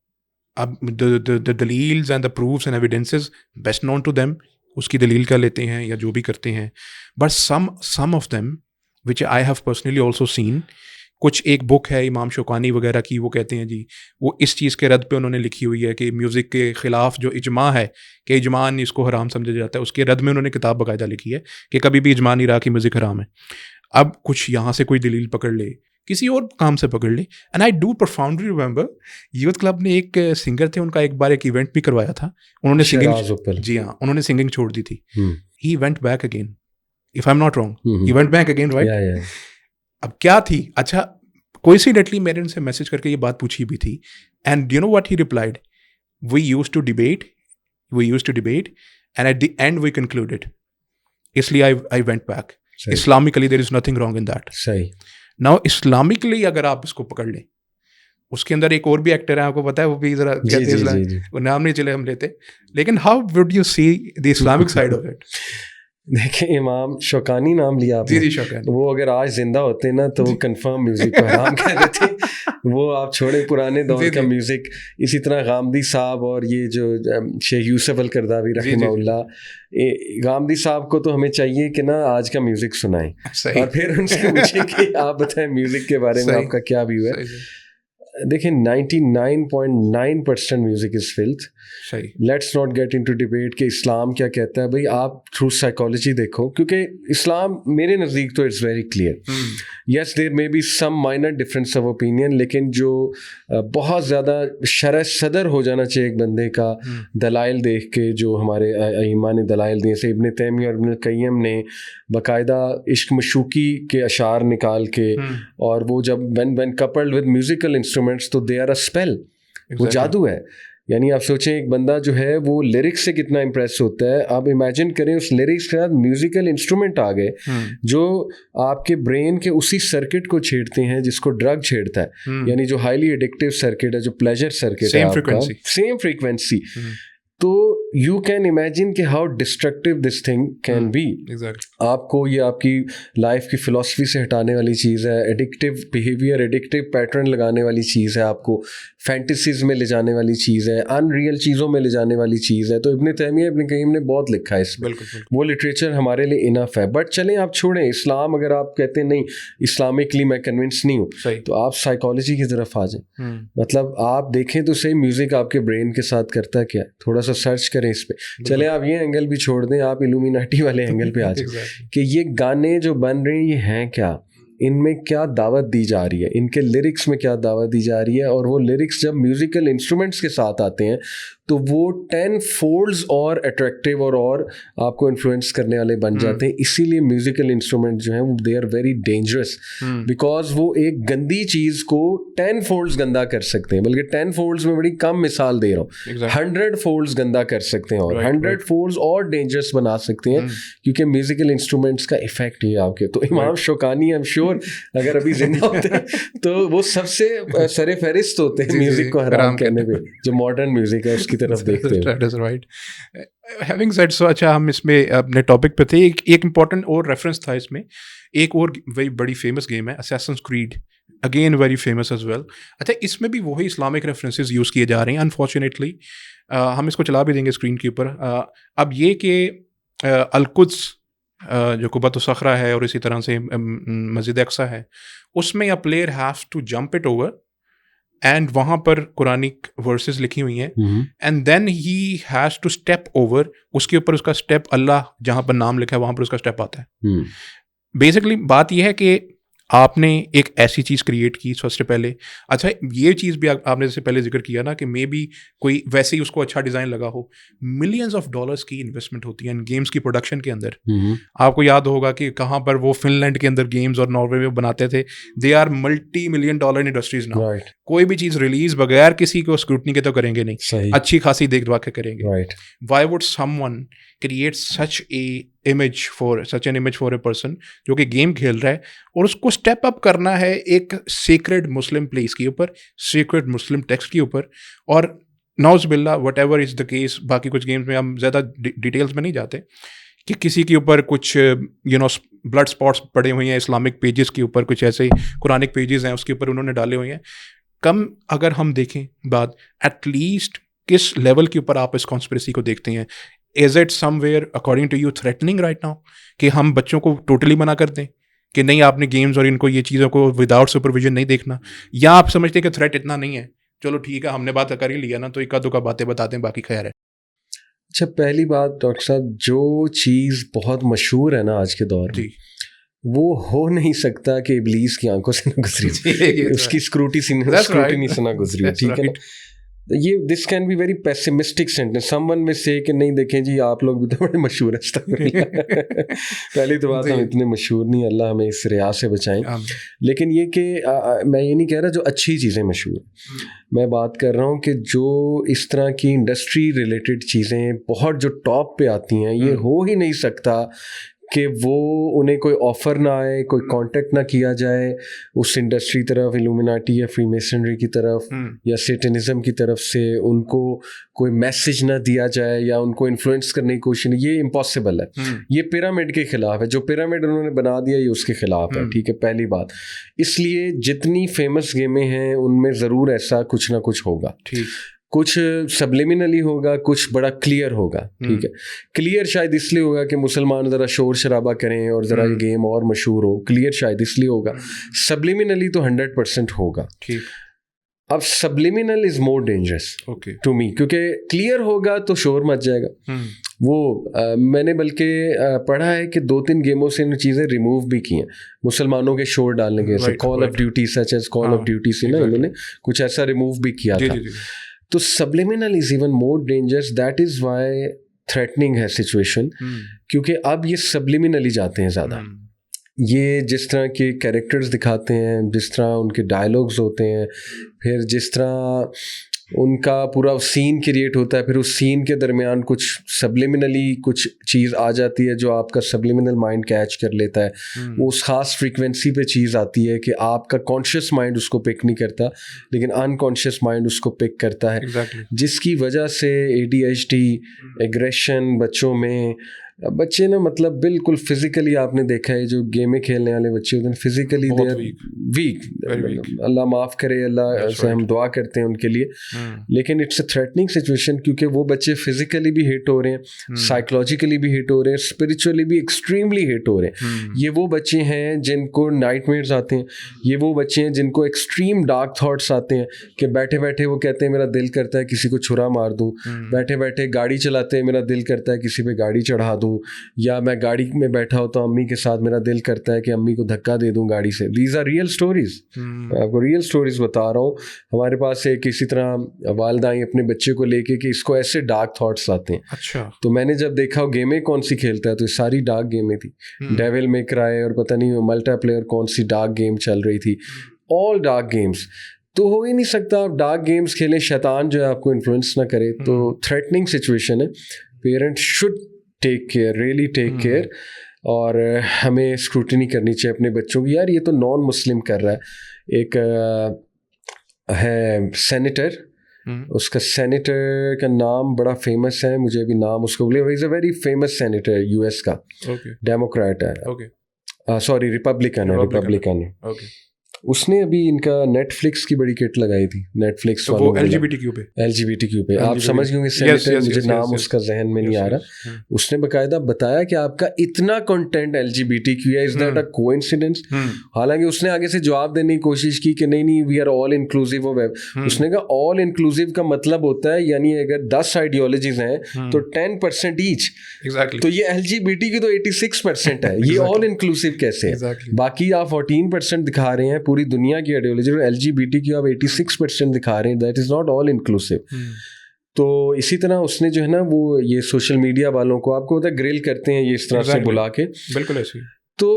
Speaker 2: द दलील्स and the proofs and evidences best known to them, उसकी दलील का लेते हैं या जो भी करते हैं। But some of them which I have personally also seen कुछ एक बुक है इमाम शौकानी वगैरह की, वो कहते हैं जी वो इस चीज़ के रद्द पे उन्होंने लिखी हुई है कि म्यूज़िक के ख़िलाफ़ जो इजमा है कि इजमा इसको हराम समझा जाता है, उसके रद्द में उन्होंने किताब बाकायदा लिखी है कि कभी भी इजमा नहीं रहा कि म्यूज़िक हराम है। अब कुछ यहाँ से कोई दलील पकड़ ले, किसी और काम से पकड़ ले। And I do profoundly remember youth club ने एक सिंगर थे, उनका एक बार एक इवेंट भी करवाया था, उन्होंने सिंगिंग, जी हाँ, उन्होंने सिंगिंग छोड़ दी थी। He went back again, if I am not wrong, he went back again, right? अब क्या थी, अच्छा कोइंसिडेंटली मैंने उनसे मैसेज करके ये बात पूछी भी थी, and you know what he replied, we used to debate and at the end we concluded, इसलिए I went back. Islamically there is nothing wrong in that.
Speaker 1: सही।
Speaker 2: नाउ इस्लामिकली अगर आप इसको पकड़ लें, उसके अंदर एक और भी एक्टर है, आपको पता है, वो भी जरा वो नाम नहीं चले हम लेते, लेकिन how would you see the Islamic side of it?
Speaker 1: देखिए, इमाम शौकानी नाम लिया आपने,
Speaker 2: जी शौकानी, वो
Speaker 1: अगर आज जिंदा होते ना तो वो कंफर्म म्यूजिक को हराम कह देते। वो आप छोड़े पुराने दौर का म्यूजिक, इसी तरह गामदी साहब और ये जो शेख यूसुफ अल करदावी रहमहुल्लाह, गामदी साहब को तो हमें चाहिए कि ना आज का म्यूजिक सुनाएं और फिर उनसे पूछें कि आप बताएं म्यूजिक के बारे में आपका क्या व्यू है। देखिए 99.9% music is filth. Let's not get into debate कि इस्लाम क्या कहता है। भाई आप थ्रू साइकोलॉजी देखो, क्योंकि इस्लाम मेरे नज़दीक तो it's very clear. Yes there may be some minor difference of opinion, लेकिन जो बहुत ज़्यादा शरह सदर हो जाना चाहिए एक बंदे का दलाइल देख के, जो हमारे अइम्मा ने दलाइल दिए, से इब्न तैमिया और इब्न क़य्यम ने बाकायदा इश्क मशूकी के अशार निकाल के, और वो जब when coupled with musical instruments तो दे आर अ स्पेल, वो जादू है। यानी आप सोचें एक बंदा जो है वो लिरिक्स से कितना इम्प्रेस होता है। आप इमेजिन करें उस लिरिक्स के साथ म्यूजिकल इंस्ट्रूमेंट आ गए जो आपके ब्रेन के उसी सर्किट को छेड़ते हैं जिसको ड्रग छेड़ता है, यानी जो हाईली एडिक्टिव सर्किट है, जो प्लेजर सर्किट है, सेम फ्रीक्वेंसी। तो यू कैन इमेजिन कि how destructive this thing can be. आपको ये आपकी लाइफ की फिलॉसफी से हटाने वाली चीज़ है, एडिक्टिव बिहेवियर, एडिक्टिव पैटर्न लगाने वाली चीज़ है, आपको फैंटेसीज में ले जाने वाली चीज़ है, अनरियल चीज़ों में ले जाने वाली चीज़ है। तो इब्न तैमिया, इब्न क़य्यिम ने बहुत लिखा है इसमें, वो लिटरेचर हमारे लिए इनफ है। बट चलें आप छोड़ें इस्लाम, अगर आप कहते हैं नहीं इस्लामिकली मैं कन्विंस नहीं हूँ, तो आप साइकोलॉजी की तरफ आ जाएं। मतलब आप देखें तो सही म्यूज़िक आपके ब्रेन के साथ करता है क्या, थोड़ा सा सर्च करें इस पे। चले आप ये एंगल भी छोड़ दें, आप इल्यूमिनाटी वाले एंगल पे आ जाए कि ये गाने जो बन रहे हैं ये हैं क्या, इनमें क्या दावत दी जा रही है, इनके लिरिक्स में क्या दावत दी जा रही है। और वो लिरिक्स जब म्यूजिकल इंस्ट्रूमेंट्स के साथ आते हैं तो वो 10 फोल्ड्स और अट्रैक्टिव और आपको इन्फ्लुएंस करने वाले बन जाते हैं। इसीलिए म्यूजिकल इंस्ट्रूमेंट जो हैं वो they are very dangerous, because वो एक गंदी चीज़ को 10 फोल्ड्स गंदा कर सकते हैं, बल्कि 10 फोल्ड्स में बड़ी कम मिसाल दे रहा हूँ, 100 फोल्ड्स गंदा कर सकते हैं और 100 फोल्ड्स और डेंजरस बना सकते हैं, क्योंकि म्यूजिकल इंस्ट्रूमेंट्स का इफेक्ट ही आपके। तो इमाम शौकानी आई एम श्योर अगर अभी जिंदा होते हैं तो वो सबसे सरे फहरिस्त होते हैं म्यूजिक को हराम करने पे, जो मॉडर्न म्यूजिक है उसकी तरफ देखते हैं।
Speaker 2: That is right. Having said so, अच्छा हम इसमें अपने टॉपिक पे थे, एक इम्पॉर्टेंट और रेफरेंस था इसमें, एक और वेरी बड़ी फेमस गेम है Assassin's Creed, again very famous as well. अच्छा इसमें भी वही इस्लामिक रेफरेंसेस यूज़ किए जा रहे हैं अनफॉर्चुनेटली। हम इसको चला भी देंगे स्क्रीन के ऊपर। अब ये कि अल-कुद्स जो कुब्बतुस सखरा है और इसी तरह से मस्जिद अक्सा है, उसमें a player has to jump it over and वहाँ पर कुरानिक वर्सेस लिखी हुई हैं, and then he has to step over, उसके ऊपर उसका स्टेप, अल्लाह जहाँ पर नाम लिखा है वहाँ पर उसका स्टेप आता है। बेसिकली बात यह है कि आपने एक ऐसी चीज़ क्रिएट की सबसे पहले। अच्छा ये चीज़ भी आपने जैसे पहले जिक्र किया ना कि मे बी कोई वैसे ही उसको अच्छा डिज़ाइन लगा हो, मिलियंस ऑफ डॉलर्स की इन्वेस्टमेंट होती है इन गेम्स की प्रोडक्शन के अंदर। आपको याद होगा कि कहाँ पर वो फिनलैंड के अंदर गेम्स और नॉर्वे में बनाते थे, they are $multi-million industries now. कोई भी चीज़ रिलीज बगैर किसी को स्क्रूटनी के तो करेंगे नहीं, अच्छी खासी देख दुआ के करेंगे। Why would someone create such an image for a person जो कि गेम खेल रहा है और उसको स्टेप अप करना है एक सीक्रेट मुस्लिम प्लेस के ऊपर, सीक्रेट मुस्लिम टेक्स्ट के ऊपर, और नौज़ बिल्ला what ever is the case. बाकी कुछ गेम्स में हम ज़्यादा डिटेल्स में नहीं जाते कि किसी के ऊपर कुछ ब्लड स्पॉट्स पड़े हुए हैं इस्लामिक पेजेस के ऊपर, कुछ ऐसे कुरानिक पेजेस हैं उसके ऊपर उन्होंने डाले हुए हैं। कम अगर हम देखें बात, एटलीस्ट किस लेवल के ऊपर आप इस कॉन्स्पिरेसी को देखते हैं? Is it somewhere according to you threatening right now कि हम बच्चों को टोटली मना कर दें कि नहीं आपने गेम्स और इनको ये चीज़ों को विदाउट सुपरविजन नहीं देखना, या आप समझते हैं कि थ्रेट इतना नहीं है, चलो ठीक है हमने बात कर ही लिया ना तो इक्का दुक्का बातें बताते हैं बाकी खैर है?
Speaker 1: अच्छा, पहली बात डॉक्टर साहब, जो चीज़ बहुत मशहूर है ना आज के दौर में,
Speaker 2: जी
Speaker 1: वो हो नहीं सकता कि इब्लीस की आंखों से ना गुजरी हो, उसकी स्क्रूटिनी से ना गुजरी हो, ठीक है ना। ये this can be very pessimistic sentence, someone में से कि नहीं देखें जी आप लोग भी तो बड़े मशहूर हैं। पहली तो बात, हम इतने मशहूर नहीं, अल्लाह हमें इस रिया से बचाएं। लेकिन ये कि मैं ये नहीं कह रहा जो अच्छी चीज़ें मशहूर, मैं बात कर रहा हूँ कि जो इस तरह की इंडस्ट्री रिलेटेड चीज़ें बहुत जो टॉप पे आती हैं, ये हो ही नहीं सकता कि वो उन्हें कोई ऑफ़र ना आए, कोई कांटेक्ट ना किया जाए उस इंडस्ट्री तरफ, इल्यूमिनाटी या फ्रीमेसनरी की तरफ या सेटनिज़म की तरफ से, उनको कोई मैसेज ना दिया जाए या उनको इन्फ्लुएंस करने की कोशिश नहीं। ये इम्पॉसिबल है, ये पिरामिड के ख़िलाफ़ है, जो पिरामिड उन्होंने बना दिया ये उसके ख़िलाफ़ है, ठीक है, पहली बात। इसलिए जितनी फेमस गेमें हैं उनमें ज़रूर ऐसा कुछ ना कुछ होगा, ठीक, कुछ सबलिमिनली होगा, कुछ बड़ा क्लियर होगा, ठीक है। क्लियर शायद इसलिए होगा कि मुसलमान ज़रा शोर शराबा करें और ज़रा ये गेम और मशहूर हो, क्लियर शायद इसलिए होगा। सबलिमिनली तो 100% होगा, ठीक। अब subliminal is more dangerous to me, क्योंकि क्लियर होगा तो शोर मच जाएगा। वो मैंने बल्कि पढ़ा है कि 2-3 गेमों से इन चीज़ें रिमूव भी की हैं, मुसलमानों के शोर डालने के, जैसे Call of Duty, such as Call of Duty से ना इन्होंने कुछ ऐसा रिमूव भी किया था। तो subliminal is even more dangerous, that is Y threatening है सिचुएशन, क्योंकि अब ये सबलिमिनली जाते हैं ज़्यादा। ये जिस तरह के कैरेक्टर्स दिखाते हैं, जिस तरह उनके डायलॉग्स होते हैं, फिर जिस तरह उनका पूरा सीन क्रिएट होता है, फिर उस सीन के दरमियान कुछ सबलिमिनली कुछ चीज़ आ जाती है जो आपका सबलिमिनल माइंड कैच कर लेता है। वो उस ख़ास फ्रीक्वेंसी पे चीज़ आती है कि आपका कॉन्शियस माइंड उसको पिक नहीं करता, लेकिन अनकॉन्शियस माइंड उसको पिक करता है, जिसकी वजह से ADHD, एग्रेशन बच्चों में, बच्चे ना मतलब बिल्कुल फिजिकली, आपने देखा है जो गेमें खेलने वाले बच्चे होते हैं फिजिकली दे आर वीक, अल्लाह माफ़ करे, अल्लाह से हम दुआ करते हैं उनके लिए, लेकिन इट्स अ थ्रेटनिंग सिचुएशन, क्योंकि वो बच्चे फिजिकली भी हिट हो रहे हैं, साइकोलॉजिकली भी हिट हो रहे हैं, स्पिरिचुअली भी एक्सट्रीमली हिट हो रहे हैं। ये वो बच्चे हैं जिनको नाइटमेयर्स आते हैं, ये वो बच्चे हैं जिनको एक्सट्रीम डार्क थॉट्स आते हैं कि बैठे बैठे वो कहते हैं मेरा दिल करता है किसी को छुरा मार दूँ, बैठे बैठे गाड़ी चलाते हैं मेरा दिल करता है किसी पे गाड़ी चढ़ा दूँ, या मैं गाड़ी में बैठा होता हूँ अम्मी के साथ, मेरा दिल करता है कि अम्मी को धक्का दे दूँ गाड़ी से। दीज आर रियल स्टोरीज, मैं आपको रियल स्टोरीज बता रहा हूँ। हमारे पास एक इसी तरह वालदा आई अपने बच्चे को लेके कि इसको ऐसे डार्क थॉट्स आते हैं। अच्छा। तो मैंने जब देखा गेमें कौन सी खेलता है तो सारी डार्क गेमें थी, डेविल मे क्राई और पता नहीं मल्टीप्लेयर कौन सी डार्क गेम चल रही थी, ऑल डार्क गेम्स। तो हो ही नहीं सकता आप डार्क गेम्स खेलें, शैतान जो है आपको इन्फ्लुएंस ना करे। तो थ्रेटनिंग सिचुएशन है, parents should take care, really take care, और हमें स्क्रूटनी करनी चाहिए अपने बच्चों की। यार ये तो नॉन मुस्लिम कर रहा है, एक है सेनेटर, उसका सेनेटर का नाम बड़ा फेमस है, मुझे अभी नाम उसको बोले, is a very famous senator US का, डेमोक्रेट है, सॉरी रिपब्लिकन है। उसने अभी इनका नेटफ्लिक्स की बड़ी किट लगाई थी, नेटफ्लिक्स
Speaker 2: तो वो LGBTQ पे
Speaker 1: आप समझ गए सेनेटर, मुझे नाम उसका जहन में नहीं आ रहा। उसने बकायदा बताया कि आपका इतना कंटेंट LGBTQ है, इज दैट अ कोइंसिडेंस? हालांकि उसने आगे से जवाब देने की कोशिश की कि नहीं we are all inclusive of web. उसने कहा ऑल इंक्लूसिव का मतलब होता है यानी अगर 10 आइडियोलॉजीज हैं तो 10% ईच, तो ये LGBTQ तो 86% है, ये ऑल इंक्लूसिव कैसे है? बाकी आप 14% दिखा रहे हैं पूरी दुनिया की आइडियोलॉजी, और LGBTQ आप 86% दिखा रहे हैं, that is not all inclusive. तो इसी तरह उसने जो है ना वो ये सोशल मीडिया वालों को, आपको पता है ग्रिल करते हैं ये इस तरह से बुला के,
Speaker 2: बिल्कुल ऐसे।
Speaker 1: तो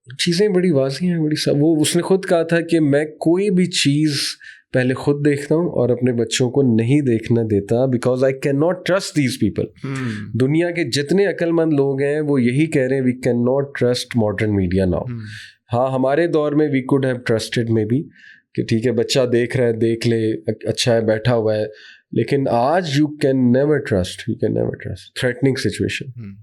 Speaker 1: चीज़ें बड़ी वाज़ेह हैं, बड़ी सब। वो उसने खुद कहा था कि मैं कोई भी चीज़ पहले खुद देखता हूँ और अपने बच्चों को नहीं देखना देता, because I can not trust these people. दुनिया के जितने अक्लमंद लोग हैं वो यही कह रहे हैं, we can not trust modern media now. हाँ, हमारे दौर में we could have trusted may be कि ठीक है बच्चा देख रहा है देख ले, अच्छा है बैठा हुआ है, लेकिन आज you can never trust, threatening situation.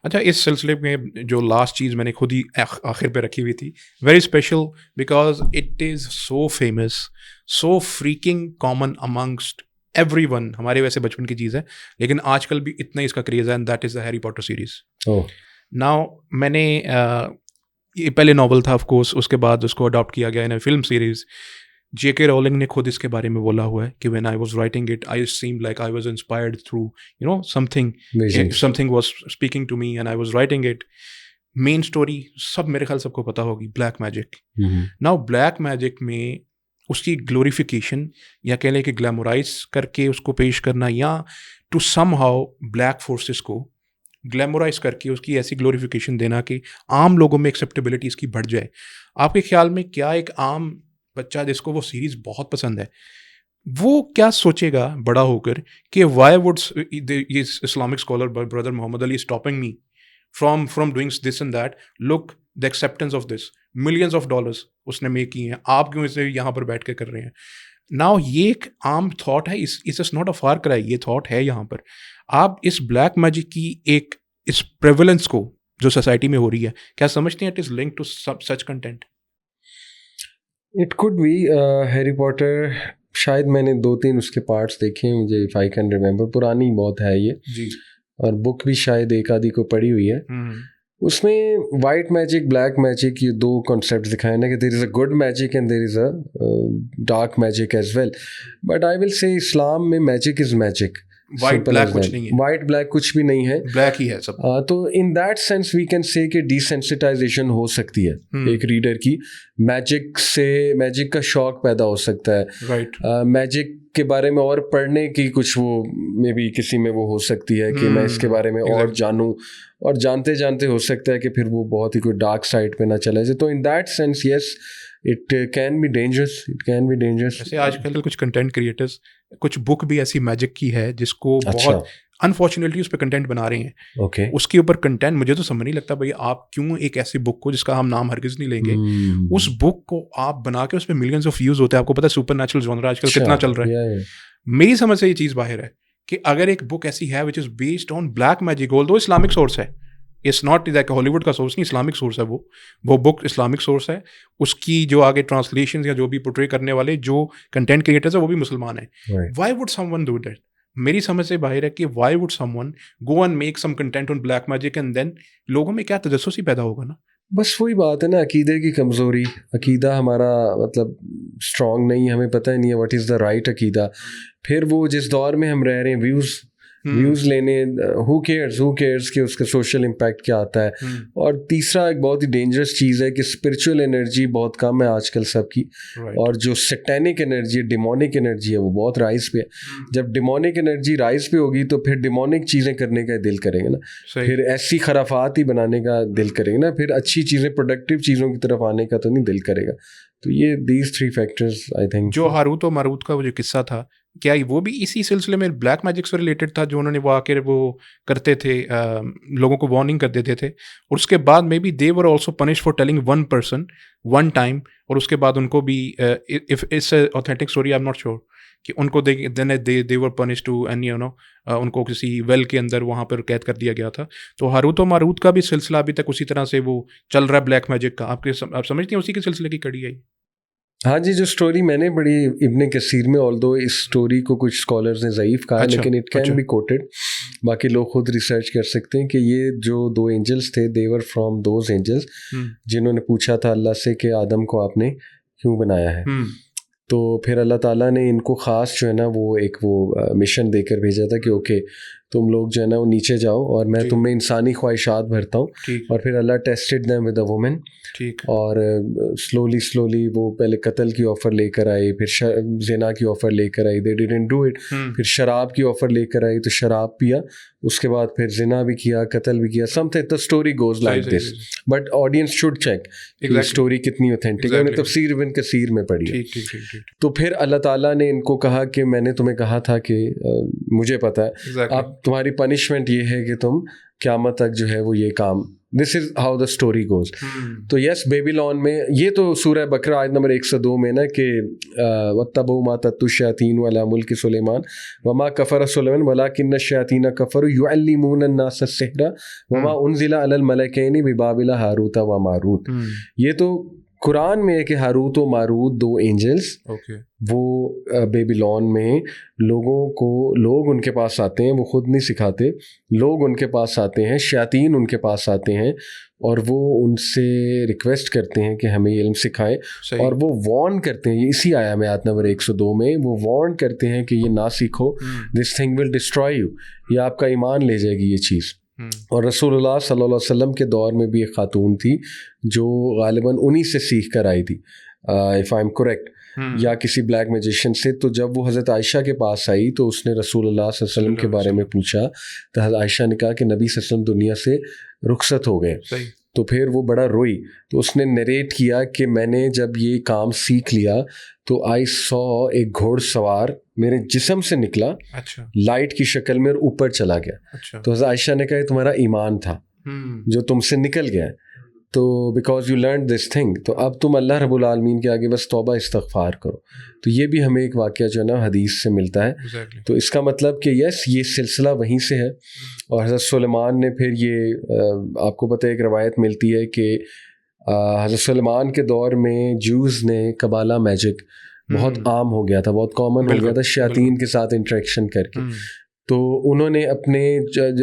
Speaker 2: अच्छा, इस सिलसिले में जो लास्ट चीज़ मैंने खुद ही आखिर पे रखी हुई थी, very special because it is so famous, so freaking common amongst everyone, हमारे वैसे बचपन की चीज़ है लेकिन आजकल भी इतना इसका क्रेज़ है, and that is the Harry Potter series. Now मैंने ये पहले नॉवल था ऑफ कोर्स, उसके बाद उसको अडॉप्ट किया गया इन फिल्म सीरीज। J.K. रोलिंग ने खुद इसके बारे में बोला हुआ है कि when I was writing it I seemed like I was inspired through something,
Speaker 1: Amazing.
Speaker 2: Something was speaking to me and I was writing it. Main story सब मेरे ख्याल सबको पता होगी, black magic. Now black magic में उसकी glorification या कह लें कि ग्लैमोराइज करके उसको पेश करना, या to somehow black forces को ग्लैमोराइज करके उसकी ऐसी ग्लोरिफिकेशन देना कि आम लोगों में एक्सेप्टेबिलिटी इसकी बढ़ जाए। आपके ख्याल में क्या एक आम बच्चा जिसको वो सीरीज बहुत पसंद है, वो क्या सोचेगा बड़ा होकर कि why would Islamic scholar brother Mohammad Ali stopping me from doing this and that, look the acceptance of this, millions of dollars उसने मेक किए हैं, आप क्यों इसे यहाँ पर बैठ के कर रहे हैं। नाउ ये एक आम थॉट है, it's not a far cry, ये थॉट है यहाँ पर। आप इस ब्लैक मैजिक की एक इस प्रेवलेंस को जो सोसाइटी में हो रही है, क्या समझते हैं it is link to such content?
Speaker 1: It could be. Harry Potter शायद मैंने 2-3 उसके पार्ट्स देखे हैं, मुझे इफ आई कैन रिमेंबर, पुरानी बहुत है ये
Speaker 2: जी,
Speaker 1: और बुक भी शायद एक आधी को पढ़ी हुई है। उसमें वाइट मैजिक ब्लैक मैजिक ये 2 कॉन्सेप्ट दिखाए ना कि there is a good magic and there is a dark magic as well, but I will say इस्लाम में magic is magic,
Speaker 2: white black कुछ नहीं है,
Speaker 1: वाइट ब्लैक कुछ भी नहीं है,
Speaker 2: ब्लैक ही है सब।
Speaker 1: तो in that sense we can say कि डिसेंसिटाइजेशन हो सकती है एक रीडर की, मैजिक से मैजिक का शौक पैदा हो सकता है,
Speaker 2: राइट।
Speaker 1: मैजिक के बारे में और पढ़ने की कुछ वो मे बी किसी में वो हो सकती है कि मैं इसके बारे में और जानूं, और जानते जानते हो सकता है कि फिर वो बहुत ही कोई डार्क साइड पे ना चला जाए। तो in that sense yes it can be dangerous, it can be dangerous.
Speaker 2: जैसे आजकल कुछ कंटेंट क्रिएटर्स, कुछ बुक भी ऐसी मैजिक की है जिसको बहुत अनफॉर्चुनेटली उस पर कंटेंट बना रहे हैं।
Speaker 1: ओके,
Speaker 2: उसके ऊपर कंटेंट मुझे तो समझ नहीं लगता भाई, आप क्यों एक ऐसी बुक को जिसका हम नाम हरगिज नहीं लेंगे, उस बुक को आप बना के उस पर मिलियंस ऑफ व्यूज होते हैं। आपको पता है सुपर नेचुरल जॉनरा आजकल कितना चल रहा है। मेरी समझ से ये चीज़ बाहर है कि अगर एक बुक ऐसी है which is based on black magic, although Islamic source है, इट्स नॉट लाइक हॉलीवुड का सोर्स नहीं, इस्लामिक सोर्स है वो बुक इस्लामिक सोर्स है, उसकी जो आगे ट्रांसलेशन या जो भी पोर्ट्रे करने वाले जो कंटेंट क्रिएटर्स है वो भी मुसलमान है। Why would someone do that? मेरी समझ से बाहर है कि why would someone go and make some content on black magic and then लोगों में क्या तजस्सुस ही पैदा होगा ना।
Speaker 1: बस वही बात है ना, अकीदे की कमज़ोरी, अकीदा हमारा मतलब स्ट्रॉन्ग नहीं, हमें पता ही नहीं है व्हाट इज़ द राइट अकीदा। फिर वो जिस दौर में हम रह रहे हैं, व्यूज़ लेने, हु केयर्स कि उसका सोशल इम्पैक्ट क्या आता है। और तीसरा एक बहुत ही डेंजरस चीज़ है कि स्पिरिचुअल एनर्जी बहुत कम है आजकल सबकी, और जो सैटेनिक एनर्जी, डिमोनिक एनर्जी है वो बहुत राइज पे है। जब डिमोनिक एनर्जी राइज पे होगी तो फिर डिमोनिक चीज़ें करने का दिल करेंगे ना, फिर ऐसी खराफात ही बनाने का दिल करेंगे ना, फिर अच्छी चीज़ें प्रोडक्टिव चीज़ों की तरफ आने का तो नहीं दिल करेगा। तो ये दीज 3 फैक्टर्स आई थिंक।
Speaker 2: जो हारूत और मारूत का वो जो किस्सा था, क्या वो भी इसी सिलसिले में ब्लैक मैजिक से रिलेटेड था, जो उन्होंने वो आकर वो करते थे, लोगों को वार्निंग कर देते थे, और उसके बाद may be they were also punish for telling one person one time, और उसके बाद उनको भी if it's authentic story I am not sure कि उनको दे वर पनिश टू एंड उनको किसी वेल के अंदर वहाँ पर कैद कर दिया गया था। तो हारूत और मारूत का भी सिलसिला अभी तक उसी तरह से वो चल रहा है ब्लैक मैजिक का। आप समझते हैं उसी के सिलसिले की कड़ी है?
Speaker 1: हाँ जी, जो स्टोरी मैंने पढ़ी इब्ने कसीर में, ऑल्दो इस स्टोरी को कुछ स्कॉलर्स ने ज़ईफ़ कहा, लेकिन इट कैन बी कोटेड, बाकी लोग खुद रिसर्च कर सकते हैं कि ये जो 2 एंजल्स थे, दे वर फ्रॉम दोज एंजल्स जिन्होंने पूछा था अल्लाह से कि आदम को आपने क्यों बनाया है। तो फिर अल्लाह ताला ने इनको ख़ास जो है ना वो एक मिशन देकर भेजा था कि ओके तुम लोग जो है ना वो नीचे जाओ और मैं तुम्हें इंसानी ख्वाहिशात भरता हूँ। और फिर Allah tested them with a woman, और स्लोली वो पहले कत्ल की ऑफ़र लेकर आई, फिर ज़िना की ऑफ़र लेकर आई, दे डिडंट डू इट। फिर शराब की ऑफ़र लेकर आई तो शराब पिया, उसके बाद फिर ज़िना भी किया, कत्ल भी किया, something. The story goes like this, but audience should check कि स्टोरी कितनी ऑथेंटिक है। मैंने तफसीर इब्न कसीर में पढ़ी है। तो फिर अल्लाह ताला ने इनको कहा कि मैंने तुम्हें कहा था कि मुझे पता है, अब तुम्हारी पनिशमेंट ये है कि तुम क़यामत तक जो है वो ये काम, this is how the story goes. तो यस, बेबीलोन में ये तो सूरह बकरा आयत नंबर 102 में ना कि वत्तबऊ मा तत्तु शयातीन अला मुल्क सुलेमान वमा कफ़र सुलेमान वलाकिन्न शयातीन कफ़रू युअल्लिमून अन्नास अस्सिहरा वमा उनज़िला अलल मलकैनि बिबाबिल हारूत व मारूत। ये तो कुरान में है कि हारूत व मारूत 2 एंजल्स, वो बेबीलोन में लोग उनके पास आते हैं, वो खुद नहीं सिखाते, लोग उनके पास आते हैं, शयातीन उनके पास आते हैं, और वो उनसे रिक्वेस्ट करते हैं कि हमें ये इल्म सिखाएं,
Speaker 2: सही।
Speaker 1: और वो वार्न करते हैं, ये इसी आया में आयत नंबर 102 में वो वार्न करते हैं कि ये ना सीखो, this thing will destroy you, ये आपका ईमान ले जाएगी ये चीज़। और रसूलुल्लाह सल्लल्लाहु अलैहि वसल्लम के दौर में भी एक खातून थी जो गालिबन उन्हीं से सीख कर आई थी, इफ़ आई एम करेक्ट, या किसी ब्लैक मैजिशियन से। तो जब वो हज़रत आयशा के पास आई तो उसने रसूलुल्लाह सल्लल्लाहु अलैहि वसल्लम के बारे में पूछा, तो हज़रत आयशा ने कहा कि नबी सल्लल्लाहु अलैहि वसल्लम दुनिया से रुखसत हो गए। तो फिर वो बड़ा रोई, तो उसने नरेट किया कि मैंने जब ये काम सीख लिया तो आई सॉ एक घोड़सवार मेरे जिस्म से निकला,
Speaker 2: अच्छा,
Speaker 1: लाइट की शक्ल में, और ऊपर चला गया।
Speaker 2: अच्छा,
Speaker 1: तो हज़रत आयशा ने कहा ये तुम्हारा ईमान था जो तुमसे निकल गया है, तो because you learn this thing, तो अब तुम अल्लाह रब्बुल आलमीन के आगे बस तौबा इस्तग़फ़ार करो। तो ये भी हमें एक वाक़या जो है ना हदीस से मिलता है।
Speaker 2: exactly.
Speaker 1: तो इसका मतलब कि यस, ये सिलसिला वहीं से है। और हज़रत सुलेमान ने फिर ये आपको पता है एक रवायत मिलती है कि हज़रत सुलेमान के दौर में जूज़ ने कबाला मैजिक बहुत आम हो गया था, बहुत कॉमन हो गया था, शयातीन के साथ इंटरेक्शन करके। तो उन्होंने अपने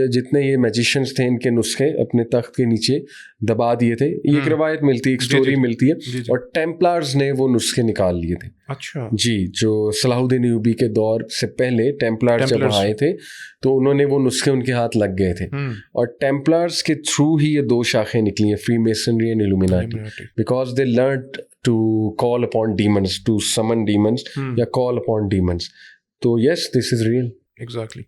Speaker 1: जितने ये मैजिशियंस थे इनके नुस्खे अपने तख्त के नीचे दबा दिए थे। ये एक रवायत मिलती है, एक स्टोरी मिलती है, और टेम्पलार्स ने वो नुस्खे निकाल लिए थे।
Speaker 2: अच्छा
Speaker 1: जी, जो सलाहुद्दीन अय्यूबी के दौर से पहले टेम्पलार्स जब आए थे तो उन्होंने वो नुस्खे उनके हाथ लग गए थे, और टेम्पलार्स के थ्रू ही ये दो शाखें निकली हैं, freemasonry and Illuminati, because they learned to call upon demons, to summon demons या कॉल अपॉन डीमंस। तो yes, this is real.
Speaker 2: Exactly.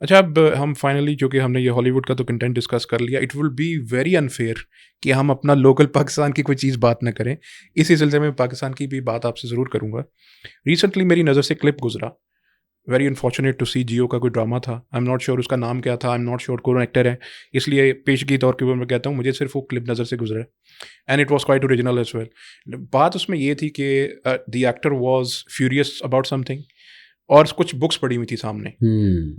Speaker 2: अच्छा, अब हम फाइनली, जो कि हमने ये हॉलीवुड का तो कंटेंट डिस्कस कर लिया, it will be very unfair कि हम अपना लोकल पाकिस्तान की कोई चीज़ बात ना करें। इसी सिलसिले में पाकिस्तान की भी बात आपसे ज़रूर करूँगा। रिसेंटली मेरी नज़र से क्लिप गुजरा, वेरी अनफॉर्चुनेट टू सी, जियो का कोई ड्रामा था, आई एम नॉट श्योर उसका नाम क्या था, आई एम नॉट श्योर कौन एक्टर है, इसलिए पेशगी तौर के ऊपर मैं कहता हूँ, मुझे सिर्फ वो क्लिप नज़र से गुजरा and it was quite original as well. बात उसमें ये थी कि the actor was furious about something, और कुछ बुक्स पड़ी हुई थी सामने।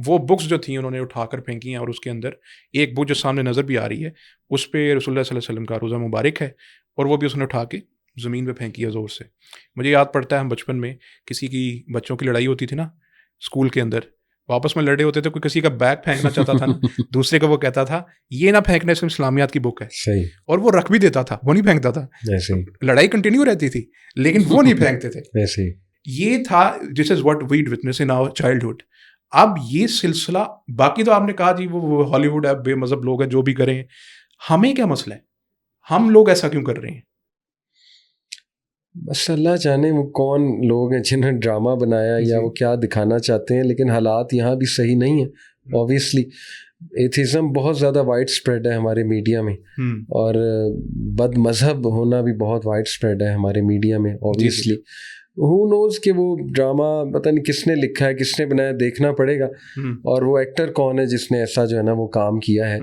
Speaker 2: वो बुक्स जो थी उन्होंने उठाकर फेंकी हैं, और उसके अंदर एक बुक जो सामने नज़र भी आ रही है उस पर रसूलुल्लाह सल्लल्लाहु अलैहि वसल्लम का रोज़ा मुबारक है, और वो भी उसने उठा के ज़मीन पे फेंकी है ज़ोर से। मुझे याद पड़ता है हम बचपन में किसी की बच्चों की लड़ाई होती थी ना स्कूल के अंदर, आपस में लड़े होते थे, कोई किसी का बैग फेंकना चाहता था ना, दूसरे को वो कहता था ये ना फेंकना, इसमें इस्लामियात की बुक है,
Speaker 1: सही,
Speaker 2: और वो रख भी देता था, वो नहीं फेंकता था, लड़ाई कंटिन्यू रहती थी लेकिन वो नहीं फेंकते थे।
Speaker 1: ऐसे
Speaker 2: ये था, this is what we witness in our childhood. अब ये सिलसिला, बाकी तो आपने कहा जी वो हॉलीवुड है, बेमज़हब लोग हैं, जो भी करें, हमें क्या मसला है, हम लोग ऐसा क्यों कर रहे हैं?
Speaker 1: बस अल्लाह जाने वो कौन लोग हैं जिन्होंने ड्रामा बनाया या वो क्या दिखाना चाहते हैं, लेकिन हालात यहाँ भी सही नहीं है। ऑब्वियसली एथिज़म बहुत ज़्यादा वाइड स्प्रेड है हमारे मीडिया में, और बद मज़हब होना भी बहुत वाइड स्प्रेड है हमारे मीडिया में। ऑब्वियसली हु नोज़ कि वो ड्रामा पता नहीं किसने लिखा है, किसने बनाया, देखना पड़ेगा, और वो एक्टर कौन है जिसने ऐसा जो है ना वो काम किया है।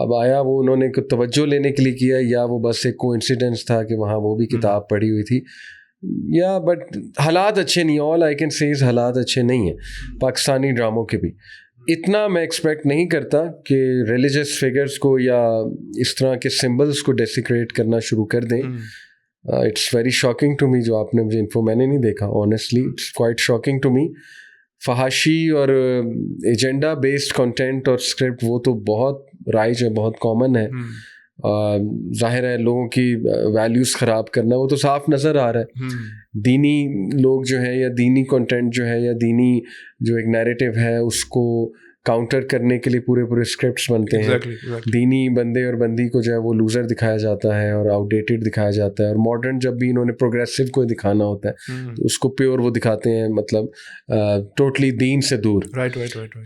Speaker 1: अब आया वो उन्होंने कुछ तवज्जो लेने के लिए किया, या वो बस एक कोइंसिडेंस था कि वहाँ वो भी किताब पढ़ी हुई थी, या बट हालात अच्छे नहीं। All I can say is हालात अच्छे नहीं हैं पाकिस्तानी ड्रामों के भी। इतना मैं एक्सपेक्ट नहीं करता कि रिलीजियस फिगर्स को या इस तरह के सिंबल्स को डेसिक्रेट करना शुरू कर दें। It's very shocking to me, जो आपने मुझे इन्फो, मैंने नहीं देखा honestly, it's quite shocking to me. फहाशी और एजेंडा बेस्ड कंटेंट और स्क्रिप्ट वो तो बहुत राइज है, बहुत कॉमन है। जाहिर है लोगों की वैल्यूज़ ख़राब करना वो तो साफ नज़र आ रहा है। दीनी लोग जो है, या दीनी कंटेंट जो है, या दीनी जो एक नैरेटिव है उसको काउंटर करने के लिए पूरे स्क्रिप्ट्स बनते हैं। दीनी बंदे और बंदी को जो है वो लूज़र दिखाया जाता है और आउटडेटेड दिखाया जाता है, और मॉडर्न जब भी इन्होंने प्रोग्रेसिव को दिखाना होता है तो उसको प्योर वो दिखाते हैं, मतलब टोटली दीन से दूर।
Speaker 2: राइट।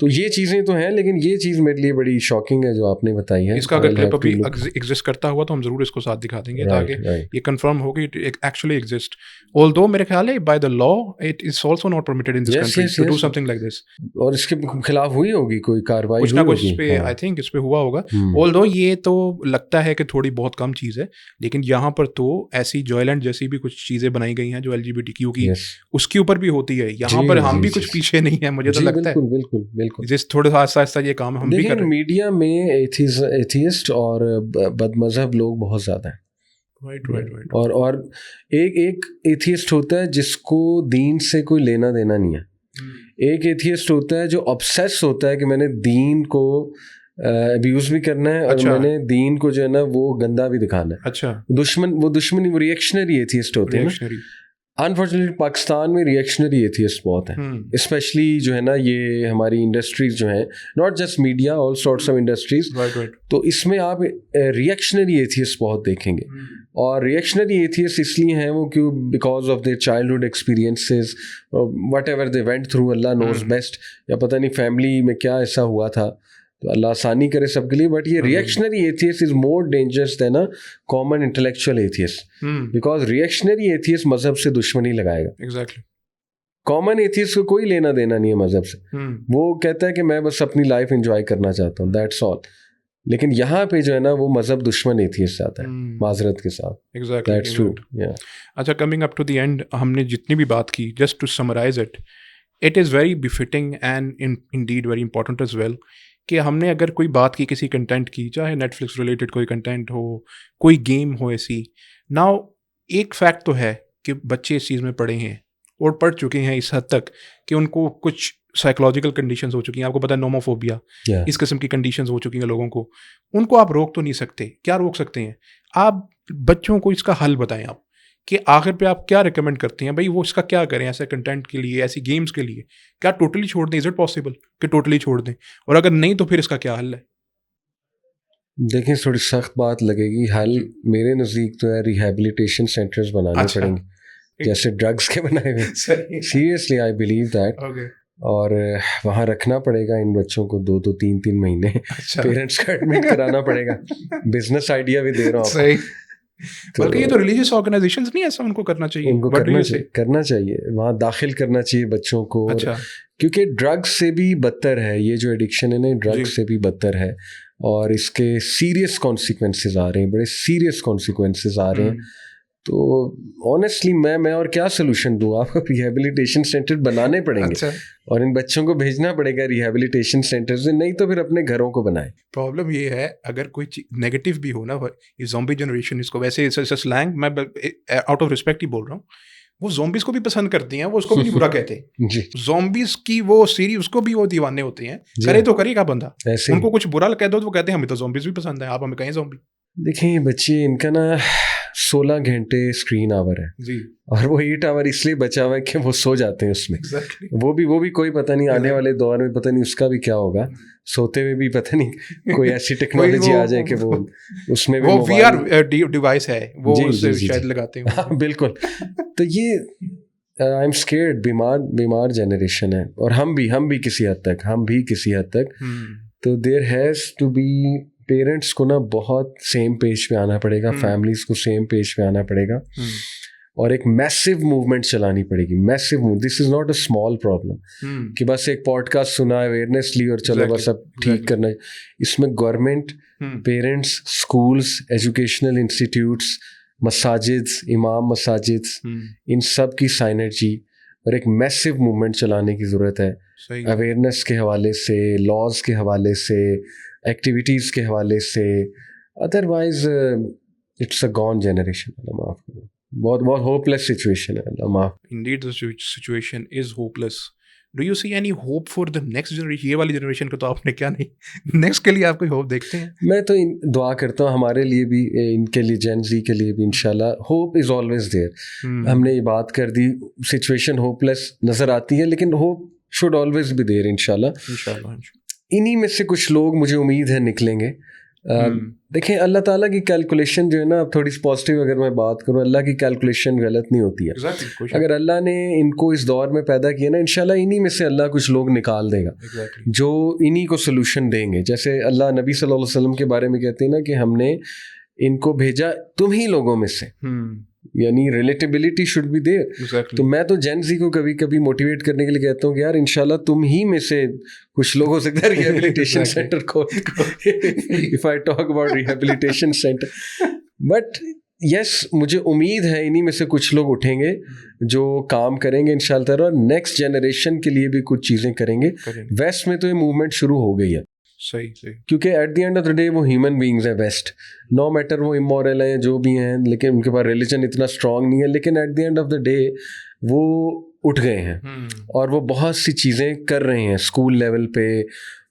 Speaker 1: तो ये चीज़ें तो हैं, लेकिन ये चीज़ मेरे लिए बड़ी शॉकिंग है जो आपने बताई है।
Speaker 2: इसका अगर क्लिप अभी एग्जिस्ट करता हुआ तो हम ज़रूर इसको साथ दिखा देंगे, ताकि ये कंफर्म हो कि इट एक्चुअली एग्जिस्ट। ऑल्दो मेरे ख्याल है by the law it is also not permitted in this country to do something like this, और
Speaker 1: इसके खिलाफ हुई होगी कोई कार्रवाई,
Speaker 2: कुछ ना कुछ इस पे आई थिंक इस पे हुआ होगा। ऑल्दो ये तो लगता है कि थोड़ी बहुत कम चीज़ है, लेकिन यहाँ पर तो ऐसी जॉयलैंड जैसी भी कुछ चीज़ें बनाई गई हैं जो LGBTQ की, उसके ऊपर भी होती है। यहाँ पर हम भी कुछ पीछे नहीं है, मुझे तो लगता है।
Speaker 1: बिल्कुल
Speaker 2: जिस थोड़ा आहिस्ता ये काम हम भी कर रहे हैं।
Speaker 1: मीडिया में एथियस्ट और बदमज़हब लोग बहुत ज़्यादा हैं।
Speaker 2: राइट।
Speaker 1: और एक एथियस्ट होता है जिसको दीन से कोई लेना देना नहीं है। एक एथियस्ट होता है जो ऑब्सेस होता है कि मैंने दीन को अब्यूज़ भी करना है और
Speaker 2: अच्छा।
Speaker 1: मैंने दीन को जो है ना वो गंदा भी दिखाना है।
Speaker 2: अच्छा,
Speaker 1: दुश्मनी वो रिएक्शनरी एथियस्ट होते हैं ना।
Speaker 2: रिएक्शनरी।
Speaker 1: अनफॉर्चुनेटली पाकिस्तान में रिएक्शनरी एथियस्ट बहुत हैं, स्पेशली जो है ना ये हमारी इंडस्ट्रीज जो हैं, not just media, all sorts of industries.
Speaker 2: Right.
Speaker 1: तो इसमें आप रिएक्शनरी एथियस्ट बहुत देखेंगे। और रिएक्शनरी एथियस्ट इसलिए हैं वो क्यों, because of their childhood experiences, whatever they went through, अल्लाह नोज बेस्ट, या पता नहीं फैमिली में क्या ऐसा हुआ था, तो अल्लाह आसानी करे सबके लिए। बट ये reactionary atheist is more dangerous than a common intellectual atheist, because reactionary atheist मजहब से दुश्मनी लगाएगा।
Speaker 2: एग्जैक्टली।
Speaker 1: कॉमन एथियस्ट को कोई लेना देना नहीं है मजहब से, वो कहता है कि मैं बस अपनी लाइफ एंजॉय करना चाहता हूँ, दैट्स ऑल। लेकिन यहाँ पे जो है ना वो मजहब दुश्मन एथियस्ट आता है माजरत के साथ।
Speaker 2: Exactly,
Speaker 1: that's true.
Speaker 2: अच्छा, coming up to the end, हमने जितनी भी बात की, just to summarize it, it is very befitting and indeed very important as well कि हमने अगर कोई बात की किसी कंटेंट की, चाहे नेटफ्लिक्स रिलेटेड कोई कंटेंट हो, कोई गेम हो ऐसी, नाउ एक फैक्ट तो है कि बच्चे इस चीज़ में पढ़े हैं और पढ़ चुके हैं इस हद तक कि उनको कुछ साइकोलॉजिकल कंडीशंस हो चुकी हैं। आपको पता है नोमोफोबिया, इस किस्म की कंडीशंस हो चुकी हैं लोगों को। उनको आप रोक तो नहीं सकते। क्या रोक सकते हैं आप? बच्चों को इसका हल बताएं आप, कि आखिर पे आप क्या रिकमेंड करते हैं भाई, वो इसका क्या करें ऐसे कंटेंट के लिए, ऐसी गेम्स के लिए? क्या टोटली छोड़ दें? इज इट पॉसिबल कि टोटली छोड़ दें? और अगर नहीं तो फिर इसका क्या हल है?
Speaker 1: देखिए, थोड़ी सख्त बात लगेगी, हल मेरे नज़दीक तो है रिहैबिलिटेशन सेंटर्स बनाने पड़ेंगे, जैसे ड्रग्स के बनाए हुए। Seriously I believe that. और वहाँ रखना पड़ेगा इन बच्चों को 2-2 3-3 महीने। पेरेंट्स का एडमिट कराना पड़ेगा। बिजनेस आइडिया भी दे रहा हूँ।
Speaker 2: सही। बल्कि ये तो रिलीजियस ऑर्गेनाइजेशंस नहीं, ऐसा उनको करना चाहिए।
Speaker 1: उनको करना चाहिए, वहाँ दाखिल करना चाहिए बच्चों को।
Speaker 2: अच्छा।
Speaker 1: क्योंकि ड्रग्स से भी बदतर है ये जो एडिक्शन है ना, ड्रग्स से भी बदतर है, और इसके सीरियस कॉन्सिक्वेंसेस आ रहे हैं, बड़े सीरियस कॉन्सिक्वेंसेस आ रहे हैं। तो ऑनेस्टली मैं और क्या सोल्यूशन दूँ आपको? रिहैबिलिटेशन सेंटर बनाने पड़ेंगे।
Speaker 2: अच्छा।
Speaker 1: और इन बच्चों को भेजना पड़ेगा रिहैबिलिटेशन सेंटर से, नहीं तो फिर अपने घरों को बनाए।
Speaker 2: प्रॉब्लम ये है, अगर कोई नेगेटिव भी हो ना, ये ज़ॉम्बी जनरेशन, इसको वैसे स्लैंग मैं आउट ऑफ रिस्पेक्ट ही बोल रहा हूँ, वो ज़ॉम्बीज़ को भी पसंद करती हैं, वो उसको भी नहीं बुरा कहते। ज़ॉम्बीज़ की वो सीरीज, उसको भी वो दीवाने होते हैं। करे तो करेगा बंदा, उनको कुछ बुरा कह दो तो वो कहते हैं हमें तो ज़ॉम्बीज़ भी पसंद है, आप हमें कहें ज़ॉम्बी।
Speaker 1: देखिए ये बच्चे, इनका ना 16 घंटे स्क्रीन आवर है
Speaker 2: जी,
Speaker 1: और वो 8 आवर इसलिए बचा हुआ है कि वो सो जाते हैं उसमें। वो भी कोई पता नहीं आने वाले दौर में पता नहीं उसका भी क्या होगा, सोते हुए भी पता नहीं कोई ऐसी टेक्नोलॉजी आ जाए कि वो उसमें भी
Speaker 2: वो VR डिवाइस है, वो उससे शायद लगाते हैं।
Speaker 1: हाँ बिल्कुल। तो ये आई एम स्केर्ड, बीमार जनरेशन है, और हम भी किसी हद तक। तो there has to be, parents को ना बहुत सेम पेज पे आना पड़ेगा, फैमिलीज को सेम पेज पे आना पड़ेगा, और एक मैसिव मूवमेंट चलानी पड़ेगी। Massive move, this is not a small problem कि बस एक पॉडकास्ट सुना, अवेयरनेस ली और चलो बस अब ठीक करना है। इसमें government, parents, schools, educational institutes, मसाजिद्स, इमाम मसाजिद्स, इन सब की साइनर्जी और एक मैसिव मूवमेंट चलाने की ज़रूरत है। अवेयरनेस के हवाले से, लॉज के हवाले से, एक्टिविटीज़ के हवाले से। Otherwise it's a gone generation. Allah माफ़ करो, बहुत होपलेस सिचुएशन है। अल्लाह माफ़।
Speaker 2: Indeed the situation is hopeless. Do you see any hope for the next generation? ये वाली जनरेशन को तो आपने क्या नहीं, नेक्स्ट के लिए आप कोई होप देखते हैं?
Speaker 1: मैं तो दुआ करता हूँ हमारे लिए भी, इनके लिए, जेन ज़ी के लिए भी इंशाल्लाह होप इज़ ऑलवेज देयर। हमने ये बात कर दी, सिचुएशन होपलेस नज़र आती है, लेकिन hope should always be there इंशाल्लाह। इन्हीं में से कुछ लोग, मुझे उम्मीद है, निकलेंगे। देखें, अल्लाह ताला की कैलकुलेशन जो है ना, थोड़ी पॉजिटिव अगर मैं बात करूँ, अल्लाह की कैलकुलेशन गलत नहीं होती है। अगर अल्लाह ने इनको इस दौर में पैदा किया ना, इंशाल्लाह इन्हीं में से अल्लाह कुछ लोग निकाल देगा जो इन्हीं को सोल्यूशन देंगे। जैसे अल्लाह नबी सल्लल्लाहु अलैहि वसल्लम के बारे में कहते हैं ना कि हमने इनको भेजा तुम ही लोगों में से, यानी रिलेटेबिलिटी शुड बी देयर। तो मैं तो जेन ज़ी को कभी कभी मोटिवेट करने के लिए कहता हूँ कि यार इंशाल्लाह तुम ही में से कुछ लोग हो सकता है रिहेबिलिटेशन सेंटर खोल, if I talk about rehabilitation centre. But yes, मुझे उम्मीद है इन्हीं में से कुछ लोग उठेंगे जो काम करेंगे इंशाल्लाह, और नेक्स्ट जनरेशन के लिए भी कुछ चीज़ें करेंगे। वेस्ट में तो ये मूवमेंट शुरू हो गई है।
Speaker 2: सही।
Speaker 1: क्योंकि eight the end of the day वो ह्यूमन बीइंग्स है वेस्ट, नो मैटर वो इमोरल हैं जो भी हैं, लेकिन उनके पास रिलीजन इतना स्ट्रांग नहीं है, लेकिन eight the end of the day वो उठ गए हैं और वो बहुत सी चीज़ें कर रहे हैं स्कूल लेवल पे,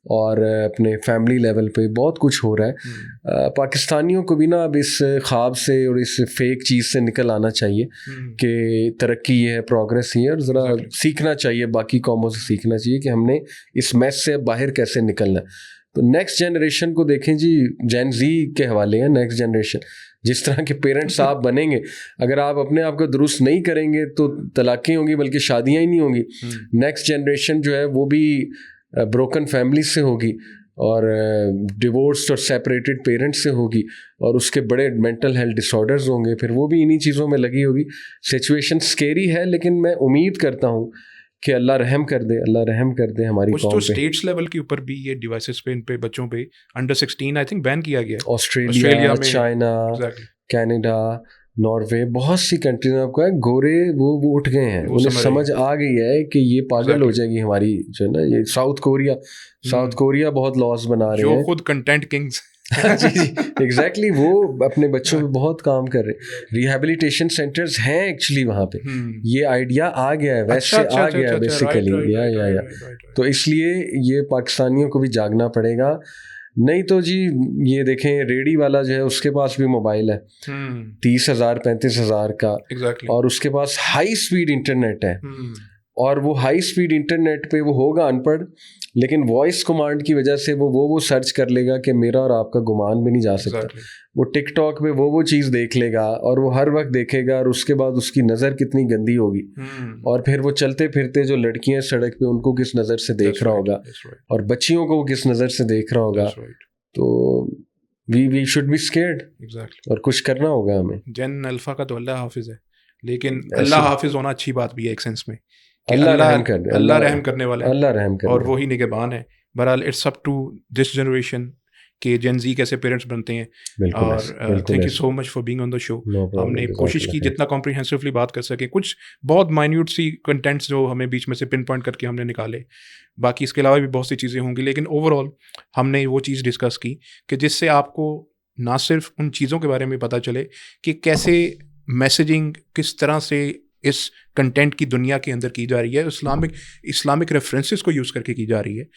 Speaker 1: और अपने फैमिली लेवल पे बहुत कुछ हो रहा है। पाकिस्तानियों को भी ना अब इस ख्वाब से और इस फेक चीज़ से निकल आना चाहिए कि तरक्की ये है, प्रोग्रेस ये है, और ज़रा सीखना चाहिए, बाकी कौमों से सीखना चाहिए कि हमने इस मैस से बाहर कैसे निकलना है। तो नेक्स्ट जनरेशन को देखें जी, जेन जी के हवाले हैं नेक्स्ट जनरेशन। जिस तरह के पेरेंट्स आप बनेंगे, अगर आप अपने आप को दुरुस्त नहीं करेंगे तो तलाक़ें होंगी, बल्कि शादियां ही नहीं होंगी। नेक्स्ट जनरेशन जो है वो भी ब्रोकन फैमिली से होगी और डिवोर्स्ड और सेपरेटेड पेरेंट्स से होगी, और उसके बड़े मेंटल हेल्थ डिसऑर्डर्स होंगे, फिर वो भी इन्हीं चीज़ों में लगी होगी। सिचुएशन स्केरी है, लेकिन मैं उम्मीद करता हूँ कि अल्लाह रहम कर दे, अल्लाह रहम कर दे हमारी कौम पे।
Speaker 2: कुछ तो स्टेट्स लेवल के ऊपर भी ये डिवाइसेस पे, इन पे बच्चों पे अंडर 16 आई थिंक बैन किया गया है।
Speaker 1: ऑस्ट्रेलिया में, चाइना, कनाडा, नॉर्वे, बहुत सी कंट्रीज में आपको है गोरे वो उठ गए हैं, उन्हें समझ आ गई है कि ये पागल हो जाएगी हमारी जो है ना। ये साउथ कोरिया बहुत लॉस बना रहे हैं,
Speaker 2: जो खुद कंटेंट किंग्स
Speaker 1: जी एग्जैक्टली, वो अपने बच्चों पे बहुत काम कर रहे हैं। रिहैबिलिटेशन सेंटर्स हैं एक्चुअली वहाँ पे। ये आइडिया आ गया है, वैसे आ गया है बेसिकली, या तो इसलिए ये पाकिस्तानियों को भी जागना पड़ेगा। नहीं तो जी ये देखें, रेडी वाला जो है उसके पास भी मोबाइल है 30,000 35,000 का, और उसके पास हाई स्पीड इंटरनेट है, और वो हाई स्पीड इंटरनेट पे वो होगा अनपढ़, लेकिन वॉइस कमांड की वजह से वो सर्च कर लेगा कि मेरा और आपका गुमान भी नहीं जा सकता। वो टिकटॉक पे वो चीज़ देख लेगा, और वो हर वक्त देखेगा, और उसके बाद उसकी नज़र कितनी गंदी होगी, और फिर वो चलते फिरते जो लड़कियां सड़क पे उनको किस नज़र से देख रहा होगा, और बच्चियों को वो किस नज़र से देख रहा होगा। तो वी शुड बी स्केर्ड, और कुछ करना होगा हमें।
Speaker 2: जेन अल्फा का तो अल्लाह हाफिज है, लेकिन अल्लाह हाफिज होना अच्छी बात भी है एक सेंस में,
Speaker 1: अल्लाह रहम
Speaker 2: करने वाला है,
Speaker 1: अल्लाह रहम करे,
Speaker 2: और वही निगहबान है। बहरहाल it's up to this generation के जेन जी कैसे पेरेंट्स बनते हैं। और thank you so much for being on the show. हमने कोशिश की जितना कॉम्प्रिहेंसिवली बात कर सके, कुछ बहुत माइन्यूट सी कंटेंट्स जो हमें बीच में से पिन पॉइंट करके हमने निकाले, बाकी इसके अलावा भी बहुत सी चीज़ें होंगी, लेकिन ओवरऑल हमने वो चीज़ डिस्कस की कि जिससे आपको ना सिर्फ उन चीज़ों के बारे में पता चले कि कैसे मैसेजिंग किस तरह से इस कंटेंट की दुनिया के अंदर की जा रही है, इस्लामिक रेफरेंसेस को यूज़ करके की जा रही है,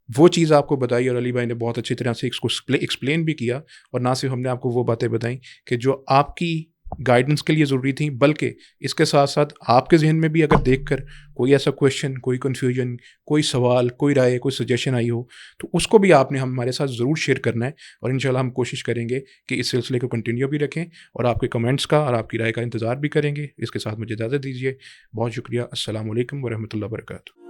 Speaker 2: वो चीज़ आपको बताई, और अली भाई ने बहुत अच्छी तरह से इसको एक्सप्लेन भी किया। और ना सिर्फ हमने आपको वो बातें बताई कि जो आपकी गाइडेंस के लिए ज़रूरी थी, बल्कि इसके साथ साथ आपके जहन में भी अगर देखकर कोई ऐसा क्वेश्चन, कोई कन्फ्यूजन, कोई सवाल, कोई राय, कोई सजेशन आई हो, तो उसको भी आपने हमारे साथ ज़रूर शेयर करना है। और इंशाल्लाह हम कोशिश करेंगे कि इस सिलसिले को कंटिन्यू भी रखें, और आपके कमेंट्स का और आपकी राय का इंतज़ार भी करेंगे। इसके साथ मुझे इजाज़त दीजिए। बहुत शुक्रिया। अस्सलाम वालेकुम व रहमतुल्लाहि व बरकातुहू।